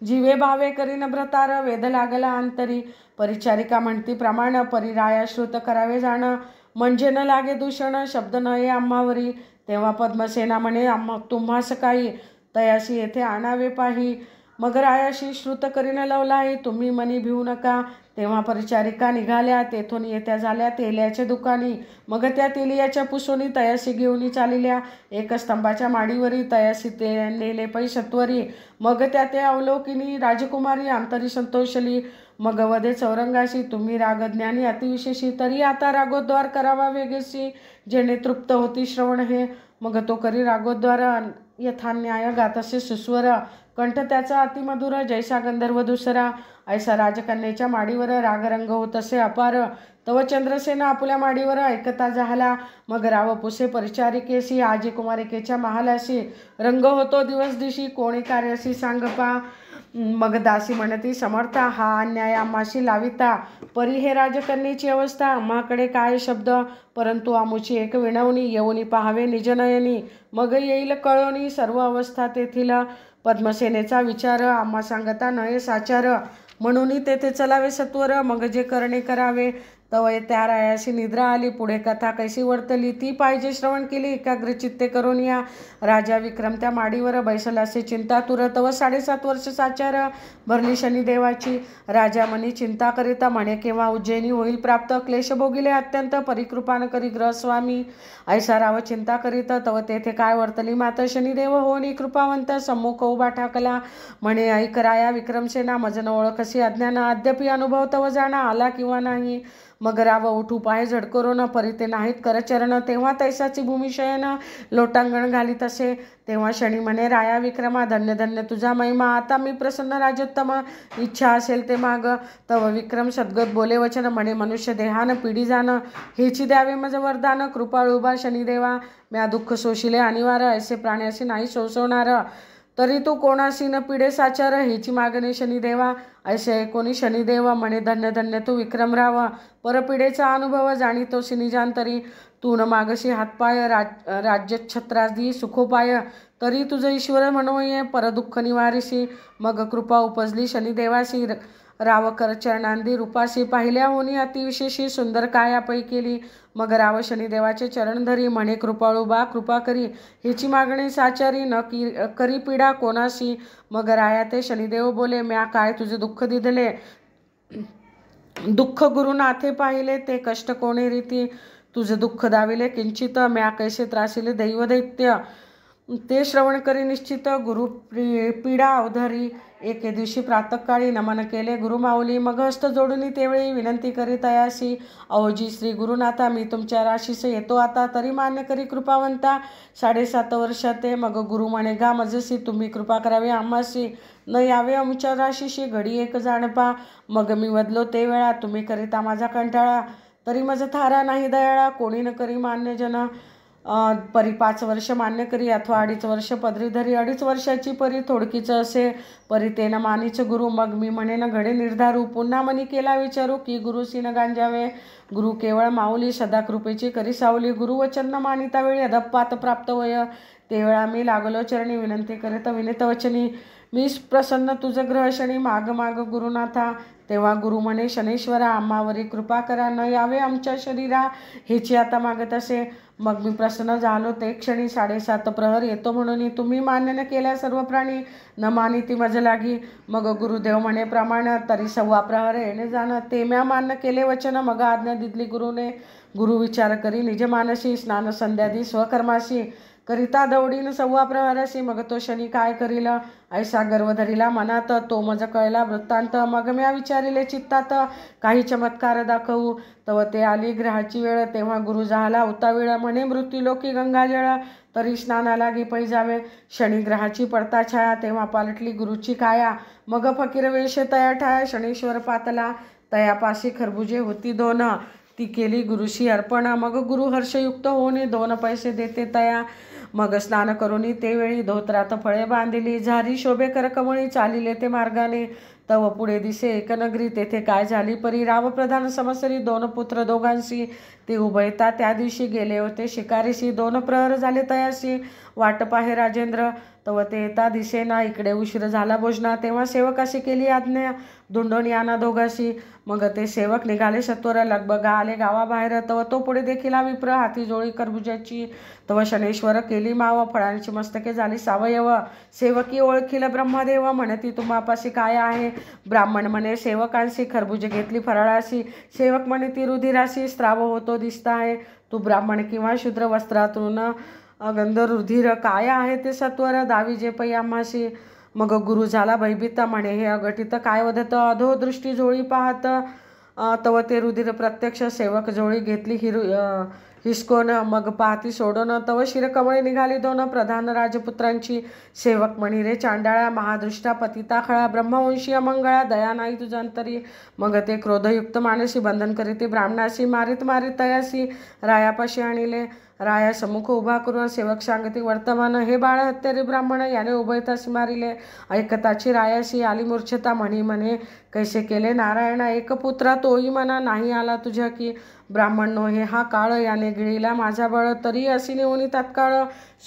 जीवे भावे करीन भ्रतार, वेध लागला अंतरी. परिचारिका म्हणती प्रमाण, परिराया श्रुत करावे जाण, म्हणजे न लागे दूषण, शब्द न ये आम्हावरी. तेव्हा पद्मसेना म्हणे, तुम्हास काही, तयाशी येथे आणावे पाही. मग रायाशी श्रुत करीन लवलाही, तुम्ही मनी भिवू नका. तेव्हा परिचारिका निघाल्या, तेथून येत्या झाल्या तेल्याच्या दुकानी. मग त्या तेलियाच्या पुसोनी तयासी घेऊन चालिल्या, एक स्तंभाच्या माडीवरी, तयासी ते नेले पै सत्वरी. मग त्या ते अवलोकिनी राजकुमारी, अंतरी संतोषली. मग वदे चौरंगाशी, तुम्ही रागज्ञानी अतिविशेषी, तरी आता रागोद्वार करावा वेगेसी, जेणे तृप्त होती श्रवण हे. मग तो करी रागोद्वार, यथान्याय गातसे सुस्वर, कंठ त्याचा अतिमधुर, जैसा गंधर्व दुसरा. ऐसा राजकन्येच्या माडीवर रागरंग होत असे अपार, तव चंद्रसेना आपुल्या माडीवर ऐकता झाला. मग राव पुसे परिचारिकेशी, आजी कुमारिकेच्या महालाशी, रंग होतो दिवस दिशी, कोणी कार्याशी सांग पा. मग दासी म्हणती समर्था, हा अन्याय आम्हाशी लाविता, परी हे राजकन्येची अवस्था, आम्हाकडे काय शब्द, परंतु आमुची एक विनवणी, येऊनी पाहावे निजनयनी, मग येईल कळोनी सर्व अवस्था तेथील. पद्मसेनेचा विचार, आम्हा सांगता नये साचार, म्हणून तेथे चलावे सत्वर, मग जे करणे करावे, तव त्या रायाशी निद्रा आली. पुढे कथा कैसी वर्तली ती पाहिजे श्रवण केली. एकाग्र चित्ते करून या राजा विक्रम त्या माडीवर बैसलासे चिंता तुर. तव 7.5 वर्ष साचार भरली शनिदेवाची. राजा मनी चिंता करिता म्हणे केव्हा उज्जैनी होईल प्राप्त. क्लेश भोगिले अत्यंत परिकृपान करी ग्रहस्वामी. ऐसा राव चिंता करीत तव तेथे काय वर्तली मात. शनिदेव होनी कृपावंत सम्मुख उभा ठाकला. म्हणे ऐक राया विक्रमसेना मज न ओळखसी अज्ञान. अद्यापि अनुभव तव जाणा आला किंवा नाही. मग राव उठू पाय झडकरोन परिते नाहीत करचरण. तेव्हा तैसाची भूमिशयन लोटांगण घालीत असे. तेव्हा शनी म्हणे राया विक्रमा धन्य धन्य तुझा महिमा. आता मी प्रसन्न राजोत्तम इच्छा असेल ते माग. तव विक्रम सद्गत बोले वचन म्हणे मनुष्य देहान पिढी जाण. हेची द्यावे मज वरदान. कृपाळू उभा शनिदेवा म्या दुःख सोशिले अनिवार. ऐसे प्राण्याशी नाही सोसवणार. तरी तू कोणाशी न पिढे साचार. हेची मागणे शनिदेवा. ऐसे कोणी शनिदेव म्हणे धन्य धन्य तू विक्रमराव. परपिढेचा अनुभव जाणीतोसी निजांतरी. तू न मागशी हातपाय राज्यछत्रादी सुखोपाय. तरी तुझं ईश्वर म्हणोये परदुःख निवारिसी. मग कृपा उपजली शनिदेवासी. राव करचरणांदी रूपासी. पाहिल्या होनी अतिविशेषी सुंदर कायापै केली. मग राव शनिदेवाचे चरण धरी म्हणे कृपाळू बा कृपा करी. हिची मागणी साचारी न करी पीडा कोणाशी. मग राया ते शनिदेव बोले म्या काय तुझे दुःख दिधले. दुःख गुरुनाथे पाहिले ते कष्ट कोणे रीती. तुझे दुःख दाविले किंचित म्या कैसे त्रासिले दैव दैत्य. ते श्रवण करी निश्चित. गुरु पीडा अवधरी. एके दिवशी प्रातःकाळी नमन केले गुरुमाऊली. मग हस्त जोडून तेवेळी विनंती करी तयासी. अहोजी श्री गुरुनाथा मी तुमच्या राशीस येतो आता. तरी मान्य करी कृपावंता. 7.5 वर्ष ते. मग गुरु म्हणे गा मजसी तुम्ही कृपा करावी आम्हासी. न यावे आमच्या राशीशी घडी एक जाणपा. मग मी वदलो ते वेळा तुम्ही करिता माझा कंटाळा. तरी मज थारा नाही दयाळा. कोणी न करी मान्य जन. परी 5 वर्ष मान्य करी अथवा 2.5 वर्ष पदरी धरी. 2.5 वर्षाची परी थोडकीच असे. परी ते न मानीच गुरु. मग मी म्हणे न घडे निर्धारू. पुन्हा मनी केला विचारू की गुरुसी न गांजावे. गुरु केवळ माऊली सदा कृपेची करी सावली. गुरुवचन न मानिता वेळी अधपात प्राप्त वय. तेवेळा मी लागलो चरणी विनंती करीत विनित वचनी. मी प्रसन्न तुझ ग्रह शनी माग माग गुरुनाथा. तेव्हा गुरु म्हणे शनेश्वरा आम्हावरी कृपा करा. न यावे आमच्या शरीरा हेची आता मागत असे. मग मी प्रसन्न झालो ते क्षणी. 7.5 प्रहर येतो म्हणून तुम्ही मान्य न केल्या सर्व प्राणी. न मानी ती मज लागी. मग गुरुदेव म्हणे प्रमाण. तरी 1.25 प्रहर येणे जाणं. ते म्या मान्य केले वचन. मग आज्ञा दिली गुरुने. गुरु विचार करी निज मानसी. स्नान संध्यादी स्वकर्माशी. करिता दौडीन 1.25 प्रहरासी. मग तो शनी काय करील ऐसा गर्व धरिला मनात. तो मज कळला वृत्तांत. मग म्या विचारिले चित्तात काही चमत्कार दाखवू. तव ते आली ग्रहाची वेळ. तेव्हा गुरु झाला उतावीळ. म्हणे मृत्यूलोकी गंगाजळ. तरी स्नाना लागी पैजावे. शनी ग्रहाची पडता छाया. तेव्हा पालटली गुरुची काया. मग फकीर वेश तया ठाया. शनीश्वर पातला. तयापाशी खरबुजे होती 2. ती केली गुरुशी अर्पण. मग गुरु हर्षयुक्त होऊन 2 पैसे देते तया. मग स्नान करूनी ते वेळी धोत्रात फळे बांधिली. झारी शोभे करकमळी. चालिले ते मार्गाने. तव पुढे दिसे एक नगरी. तेथे काय झाली परी. रावप्रधान समसरी. 2 पुत्र दोघांशी. ते उभयता त्या दिवशी गेले होते शिकारीशी. 2 प्रहर झाले तयाशी. वाट पाहे राजेंद्र. तव ते येता दिसेना. इकडे उशीर झाला भोजना. तेव्हा सेवकाशी केली आज्ञा. धुंडून याना दोघाशी. मग ते सेवक निघाले सत्वर. लगबगा आले गावाबाहेर. तव तो पुढे देखील विप्र. हाती जोळी खरबुजाची. तव शनेश्वर केली माव. फळांची मस्तके झाली सावयव. सेवकी ओळखील ब्रह्मदेव. म्हणती तुम्हापाशी काय आहे. ब्राह्मण म्हणे सेवकांशी. खरबुजे घेतली फराळाशी. सेवक म्हणे ती रुधिराशी. स्त्राव होतो दिसता आहे. तू ब्राह्मण किंवा शूद्र. वस्त्रातून गंध रुधिर. काय आहे ते सत्वर. दावी जे पै आम्हाशी. मग गुरु झाला भयभीत. म्हणे हे अघटित काय वदत. अधो दृष्टी झोळी पाहत. तव ते रुधिर प्रत्यक्ष. सेवक झोळी घेतली हिसकोन. मग पाहती सोडून. तव शिरकमळे निघाली 2 प्रधान राजपुत्रांची. सेवक म्हणी रे चांडाळा. महादृष्टा पतिता खळा. ब्रह्मवंशी अमंगळा. दया नाही तुझ्यांतरी. मग ते क्रोधयुक्त मानसी. बंधन करीती ब्राह्मणाशी. मारित मारित तयासी रायापाशी आणिले. राया सम्मुख उभा करून सेवक सांगती वर्तमान. हे बाळ हत्यारी ब्राह्मण. याने उभयतासी मारिले. ऐकताची रायाशी आली मूर्छता. म्हणे कैसे केले नारायणा. एक पुत्रा तोही म्हणा नाही आला तुझ्या की. ब्राह्मण नो हे हा काळ. याने गिळीला माझा बळ. तरी असी नेऊनी तात्काळ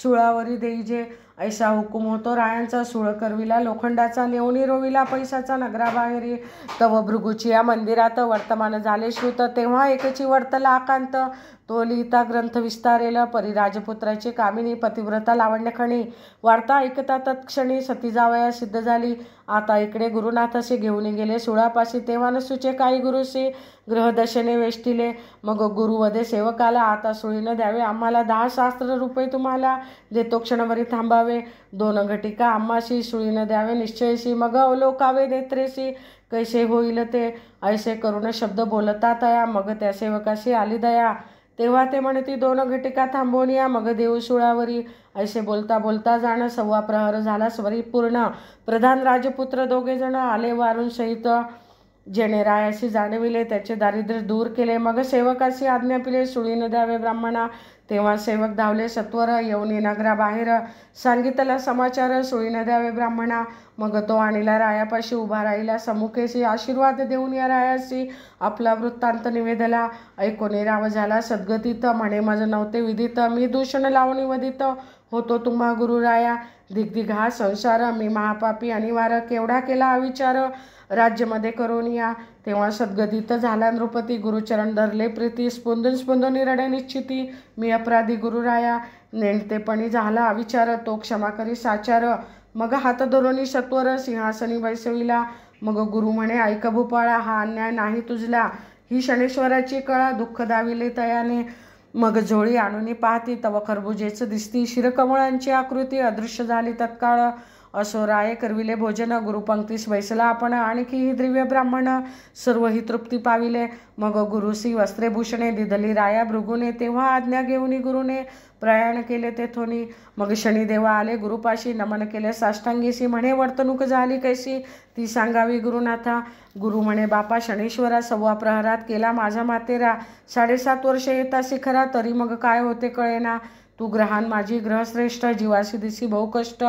सुळावरी देईजे. ऐसा हुकूम होतो रायांचा. सूळ करविला लोखंडाचा, नेवणी रोविला पैसाचा. नगराबाहेरी तव भृगुची या मंदिरात वर्तमान झाले श्रुत. तेव्हा एकची वर्तला आकांत, तो लिहिता ग्रंथ विस्तारेल. परी राजपुत्राची कामिनी, पतिव्रता लावण्यखणी. वार्ता ऐकता तत्क्षणी सती जावया सिद्ध झाली. आता इकडे गुरुनाथाशी घेऊन गेले सुळापाशी. तेव्हा नसूचे काही गुरुशी ग्रहदशेने वेष्टिले. मग गुरुवधे सेवकाला, आता सुळीनं द्यावे आम्हाला. 10 शास्त्र रुपये तुम्हाला देतो क्षणभरी थांबावे. 2 घटिका आम्हाशी सुळीनं द्यावे निश्चयशी. मग अवलोकावे नेत्रेशी, कैसे होईल ते ऐसे करून शब्द बोलता तया. मग त्या सेवकाशी आली दया, तेव्हा ते म्हणती 2 घटिका थांबवून या. मग देऊ सुळावरी ऐसे बोलता बोलता जाणं. 1.25 प्रहर झाला स्वरी पूर्ण. प्रधान राजपुत्र 2 जण आले वारून सहित. जेणे रायाशी जाणविले त्याचे दारिद्र्य दूर केले. मग सेवकाशी आज्ञा पिले सुळीनं द्यावे ब्राह्मणा. तेव्हा सेवक धावले सत्वर येऊन नगराबाहेर. सांगितला समाचार सुळीनं द्यावे ब्राह्मणा. मग तो आणीला रायापाशी उभा राहिला समुखेशी. आशीर्वाद देऊन या रायाशी आपला वृत्तांत निवेदला. ऐकून राव झाला सद्गतीत, म्हणे माझं नव्हते विदित. मी दूषण लावणी वदित होतो तुम्हा गुरुराया. दिग्दिग हा संसार मी महापापी अनिवार्य. केवढा केला अविचार राज्यमध्ये करून या. तेव्हा सद्गदित झाला नृपती. गुरुचरण धरले प्रीती. स्पुंदून स्पुंदून रडे निश्चिती. मी अपराधी गुरुराया. नेणतेपणी झाला अविचार, तो क्षमा करी साचार. मग हात धरोनी सत्वर सिंहासनी बैसविला. मग गुरु म्हणे ऐक भूपाळा, हा अन्याय नाही तुझला. ही शनेश्वराची कळा, दुःख दाविले तयाने. मग झोळी आणून पाहती, तव खरबुजेच दिसती. शिरकमळांची आकृती अदृश्य झाली तत्काळ. असो राये करविले भोजन. गुरुपंक्तीस बैसला आपण. आणखी ही दिव्य ब्राह्मण सर्व ही तृप्ती पाविले. मग गुरुसी वस्त्रे भूषणे दिधली राया भृगुने. तेव्हा आज्ञा घेऊनी गुरुने प्रयाण केले तेथोनी. मग शनिदेवा आले गुरुपाशी. नमन केले साष्टांगीसी. म्हणे वर्तणूक झाली कैसी ती सांगावी गुरुनाथा. गुरु म्हणे बापा शनीश्वरा, 1.25 प्रहरात केला माझा मातेरा. 7.5 वर्ष येता शिखरा, तरी मग काय होते कळेना. तू ग्रहान माझी ग्रहश्रेष्ठ, जीवाशी दिसी बहु कष्ट.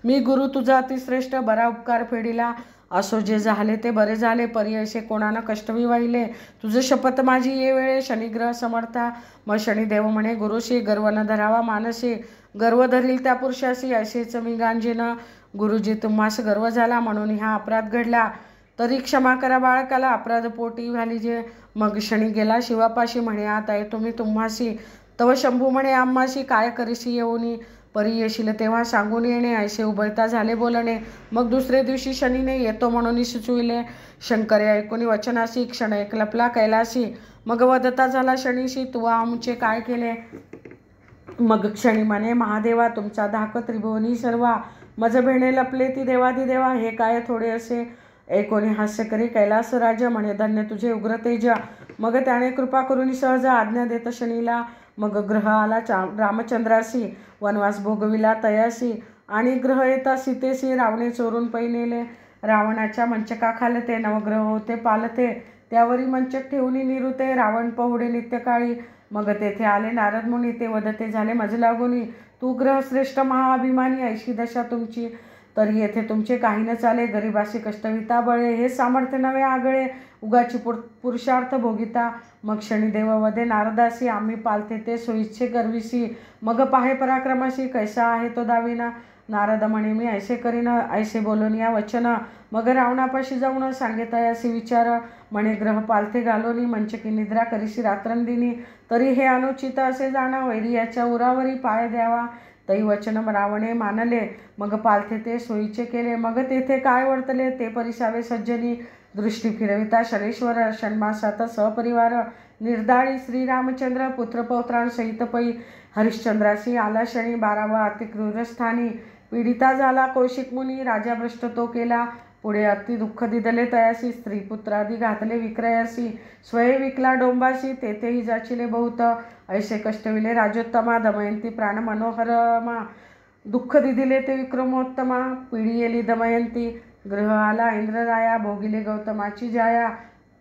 मी गुरु तुझा अतिश्रेष्ठ, बरा उपकार फेडिला. असो जे झाले ते बरे झाले, परी ऐसे कोणानं कष्टवी वाहिले. तुझं शपथ माझी ये वेळे, शनिग्रह समर्था. मग शनिदेव म्हणे गुरुशी, गर्व न धरावा मानसी. गर्व धरील त्या पुरुषाशी ऐसेच मी गांजेन. गुरुजी तुम्हास गर्व झाला म्हणून हा अपराध घडला. तरी क्षमा करा बाळकाला, अपराध पोटी झाली जे. मग शनी गेला शिवापाशी. म्हणे आता येतो मी तुम्हासी. तव शंभू म्हणे आम्हाशी, काय करीशी येऊनी. परी येशील तेव्हा सांगून येणे. ऐसे उभयता झाले बोलणे. मग दुसरे दिवशी शनीने येतो म्हणून सुचविले. शंकरे ऐकून वचनासी, क्षण एक लपला कैलासी. मग वदता झाला शनीशी, तू आमचे काय केले. मग क्षणी म्हणे महादेवा, तुमचा धाक त्रिभुवनी सर्वा. मज भेणे लपले ती देवादिदेवा, हे काय थोडे असे. ऐकोनी हास्य करी कैलास राजा, म्हणे धन्य तुझे उग्र तेज. मग त्याने कृपा करून सहज आज्ञा देत शनीला. मग ग्रह आला रामचंद्रासी, वनवास भोगविला तयासी. आणि ग्रह येता सीतेसी, रावणे चोरून पै नेले. रावणाच्या मंचका खालते, नवग्रह होते पालते. त्यावरी मंचक ठेवून निरुते, रावण पहुडे नित्यकाळी. मग तेथे आले नारद मुनी, ते वदते झाले मज लागुनी. तू ग्रहश्रेष्ठ महाअभिमानी, ऐशी दशा तुमची. तरी येथे तुमचे काही न चाले, गरिबासी कष्टविता बळे. हे सामर्थ्य नवे आगळे, उगाची पुरुषार्थ भोगिता. मग शनिदेव वदे नारदासी, आम्ही पालथे ते सोयीचे गर्विसी. मग पाहे पराक्रमाशी, कैसा आहे तो दाविना. नारद म्हणे मी ऐसे करीन, ऐसे बोलून या वचन. मग रावणापाशी जाऊन सांगे तयासी विचार. म्हणे ग्रह पालथे घालोनी, मंचकी निद्रा करीशी रात्रंदिनी. तरी हे अनुचित असे जाणं, वैरी याच्या उरावरी पाय द्यावा. तै वचन रावणे मानले. मग पालथे ते सोयीचे केले. मग तेथे काय वर्तले ते परिसावे सज्जनी. दृष्टी फिरविता शनेश्वर, षण्मासात सहपरिवार. निर्दाळी श्रीरामचंद्र, पुत्रपौत्रांसहित पै. हरिश्चंद्रासी आला शनी, 12वा अतिक्रूर स्थानी. पीडिता झाला कौशिक मुनी, राजा भ्रष्ट तो केला. पुढे अति दुःख दिदले तयासी, स्त्री पुत्रादी घातले विक्रयासी. स्वये विकला डोंबासी, तेथेही जाचिले बहुत. ऐसे कष्टविले राजोत्तमा, दमयंती प्राण मनोहरमा. दुःख दिदिले ते विक्रमोत्तमा, पिढी येली दमयंती. ग्रह आला इंद्रराया, भोगिले गौतमाची जाया.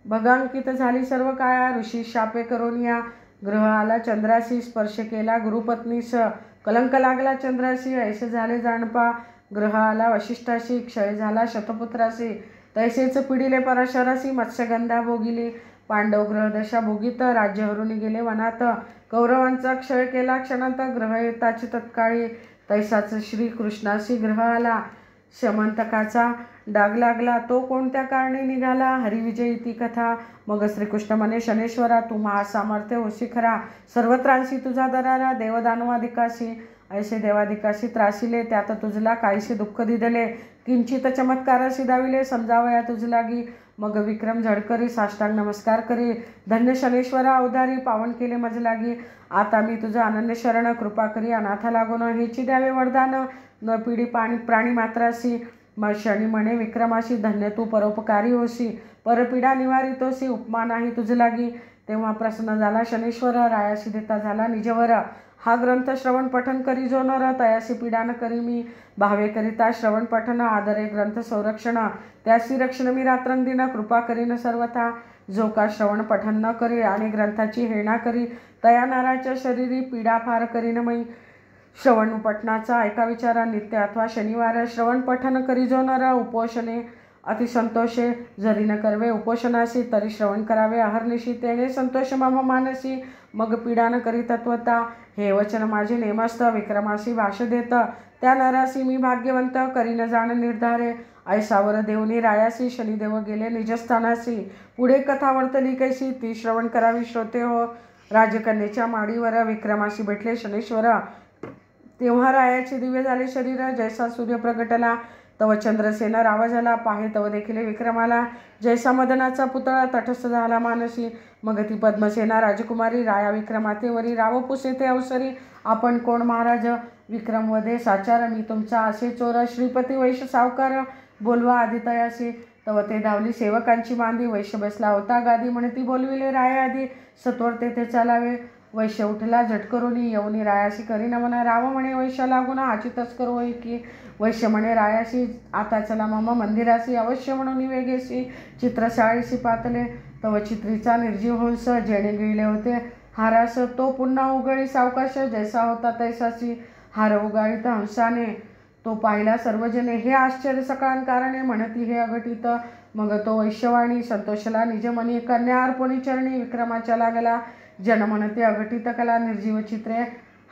भगांकित झाली सर्व काया, ऋषी शापे करून या. ग्रह आला चंद्रासी, स्पर्श केला गुरुपत्नीस. कलंक लागला चंद्रासी, ऐसे झाले जाणपा. ग्रह आला वशिष्ठाशी, क्षय झाला शतपुत्रासी. तैसेच पिढीले पराशरासी, मत्स्यगंधा भोगिली. पांडव ग्रहदशा भोगित, राज्य हरून गेले वनात. कौरवांचा क्षय केला क्षणात, ग्रह येताची तत्काळी. तैसाच श्रीकृष्णाशी ग्रह आला. शमंतकाचा डाग लागला, तो कोणत्या कारणे निघाला. हरिविजयी ती कथा. मग श्रीकृष्ण म्हणे, शनेश्वरा तू महासामर्थ्य होशी खरा. सर्वत्रांशी तुझा दरारा. देवदानवादिकाशी ऐसे देवादिकाशी त्रासिले. त्यात तुझला काहीशी दुःख दिदले. किंचित चमत्काराशी दाविले. समजावया तुझलागी. मग विक्रम झडकरी साष्टांग नमस्कार करी. धन्य शनेश्वरा अवधारी. पावन केले मजलागी. आता मी तुझं अनन्य शरण. कृपा करी अनाथा लागून. हेची द्यावे वरदान. न पिढी प्राणी मात्रासी. मग शनी म्हणे विक्रमाशी, धन्य तू परोपकारी होशी. परपीडा निवारितोसी. उपमा नाही तुझलागी. तेव्हा प्रसन्न झाला शनेश्वर. रायाशी देता झाला निजवर. हा ग्रंथ श्रवण पठन करी जो नर. तयासी पीडा न करी मी. भावे करिता श्रवण पठन. आदरे ग्रंथ संरक्षण. त्यासी रक्षण मी रात्रंदिन. कृपा करीन सर्वथा. जो का श्रवण पठन न करी आणि ग्रंथाची हेळना करी, तया नराच्या शरीरी पीडा फार करीन मी. श्रवण पठणाचा ऐका विचारा. नित्य अथवा शनिवार श्रवण पठन करी जो नर. उपोषणे अतिसंतोषे. जरी न करवे उपोषणासी, तरी श्रवण करावे अहर्निशी. तेणे संतोष मम मानसी. मग पीडा न करी तत्वता. हे वचन माझे नेमस्त. विक्रमासी भाष देत. त्या नरासी मी भाग्यवंत. करीन जाण निर्धारे. ऐसावर देवनी रायासी. शनिदेव गेले निजस्थानासी. पुढे कथा वर्तली कैसी, ती श्रवण करावी श्रोते हो. राजकन्येच्या माडीवर विक्रमाशी भेटले शनेश्वर. तेव्हा रायाचे दिव्य झाले शरीर. जैसा सूर्य प्रगटला, तव चंद्रसेन राव झाला. पाहे तव देखिले विक्रमाला. जैसा मदनाचा पुतळा तटस्थ झाला मानसी. मग ती पद्मसेना राजकुमारी. राया विक्रमातेवरी राव पुसे ते अवसरी. आपण कोण महाराज. विक्रम वदे साचार. मी तुमचा असे चोर. श्रीपती वैश्य सावकार. बोलवा आधी तयासी. तव ते धावली सेवकांची बांधी. वैश्य बसला होता गादी. म्हणे ती बोलविले राया आधी. सत्वर तेथे चालावे. वैश्य उठला झटकरोनी. येऊनी रायाशी करी नमन. राव म्हणे वैश्य लागून, हाची तस्कर होई की. वैश्य म्हणे रायाशी, आता चला मम मंदिरासी. अवश्य म्हणून वेगेसी. चित्रशाळीशी पातले. तव चित्रीचा निर्जीव हंस. जेणे गिळले होते हारास, तो पुन्हा उघळी सावकाश. जैसा होता तैसाची. हार उगाळीत हंसाने. तो पाहिला सर्वजने. हे आश्चर्य सकाळ कारणे. म्हणती हे अघटित. मग तो वैश्यवाणी. संतोषला निजमनी. कन्या अर्पणी चरणी. विक्रमाच्या लागला. जन म्हणते अघटित कला. निर्जीव चित्रे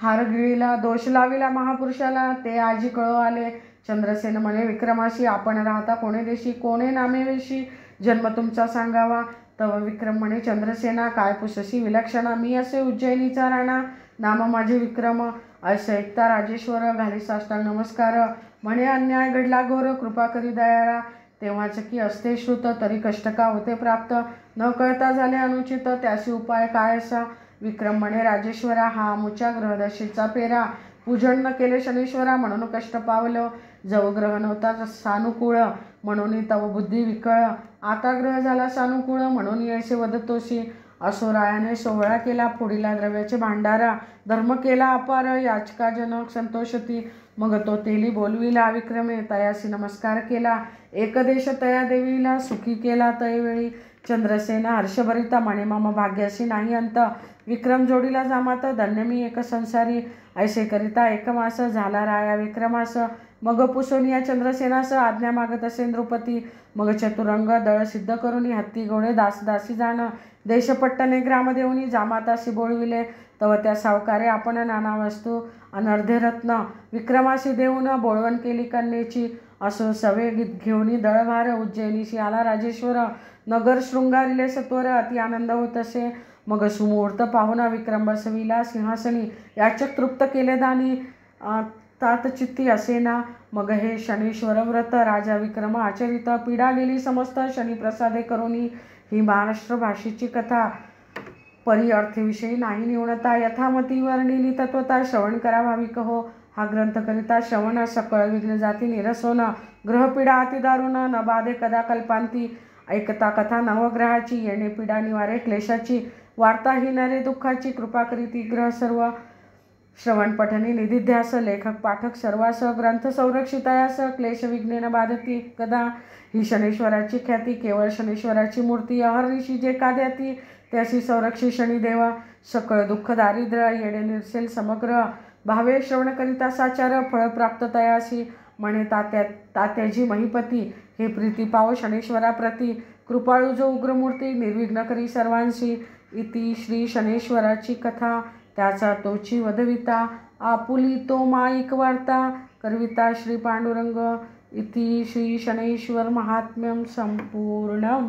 हार गिळीला. दोष लाविला महापुरुषाला. ते आजी कळो आले. चंद्रसेन म्हणे विक्रमाशी, आपण राहता कोणे देशी. कोणे नामे वेशी. जन्म तुमचा सांगावा. तव विक्रम म्हणे चंद्रसेना. काय पुसशी विलक्षणा. मी असे उज्जैनीचा राणा. नाम माझे विक्रम. असे ऐकता राजेश्वर. घाली साष्टांग नमस्कार. म्हणे अन्याय घडला घोर. कृपा करी दयाळा. तेव्हाच की असते श्रुत. तरी कष्ट का होते प्राप्त. न कळता झाले अनुचित. त्याशी उपाय काय असा. विक्रम म्हणे राजेश्वरा. हा मुच्या ग्रहदशेचा पेरा. पूजन न केले शनीश्वरा. म्हणून कष्ट पावलं. जव ग्रह नव्हता सानुकूळ. म्हणून तव बुद्धी विकळ. आता ग्रह झाला सानुकूळ. म्हणून ऐसे वदतोसी. असो रायाने सोहळा केला. फोडीला द्रव्याचे भांडारा. धर्म केला अपार. याचकाजनक संतोषती. मग तो तेली बोलविला विक्रमे. तयासी नमस्कार केला. एकदेश तया देवीला. सुखी केला तयवेळी. चंद्रसेना हर्षभरिता. म्हणे मम भाग्याशी नाही अंत. विक्रम जोडीला जामात. धन्य मी एक संसारी. ऐसे करिता एकमास. झाला राया विक्रमास. मग पुसोनिया चंद्रसेनास. आज्ञा मागत असे द्रौपदी. मग चतुरंग दळ सिद्ध करून. हत्ती घोडे दासदासी जाण. देशपट्टने ग्राम देऊनी. जामातासी बोळविले. तव त्या सावकारे आपण नाना वस्तू अनर्धे रत्न. विक्रमाशी देऊन बोळवण केली कन्येची. असो सवे घेऊनी दळभार. उज्जैनीशी आला राजेश्वर. नगर शृंगारिले सत्वर. अति आनंद होत असे. मग सुमुहूर्त पाहुणा. विक्रम बसविला सिंहासनी. याचक तृप्त केले दानी. तातचित्ती असेना. मग हे शनीश्वर व्रत. राजा विक्रम आचरित. पीडा गेली समस्त. शनिप्रसादे करुणी. ही महाराष्ट्र भाषेची कथा. परी अर्थविषयी नाही निवणता. यथामती वर्णिली तत्वता. श्रवण करा भाविक हो. हा ग्रंथ करिता श्रवण. सकळ विघ्न जाती निरसोन. ग्रहपीडा अतिदारुण. न बाधे कदा कल्पांती. ऐकता कथा नवग्रहाची. येणे पीडा निवारे क्लेशाची. वार्ता ही नरे दुःखाची. कृपा करीती ग्रह सर्व. श्रवण पठनी निधिध्यास. लेखक पाठक सर्वास. ग्रंथ संरक्षितयास. क्लेश विघ्नेन बाधती कदा. ही शनेश्वराची ख्याती. केवळ शनेश्वराची मूर्ती. अहर्निशी जे का द्याती. त्याशी संरक्षी शनिदेव. सकळ दुःख दारिद्र्य. येणे निरसेल समग्र. भावे श्रवण करिता साचार. फळ प्राप्त तयासी. म्हणे तात्याजी महिपती. हे प्रीती पाव शनेश्वरा प्रती. कृपाळू जो उग्रमूर्ती. निर्विघ्न करी सर्वांशी. इति श्री शनेश्वराची कथा. त्याचा तोची वदविता. आपुलितो माईक वार्ता करविता श्री पांडुरंग इति श्री शनैश्वर महात्म्यं संपूर्णम्।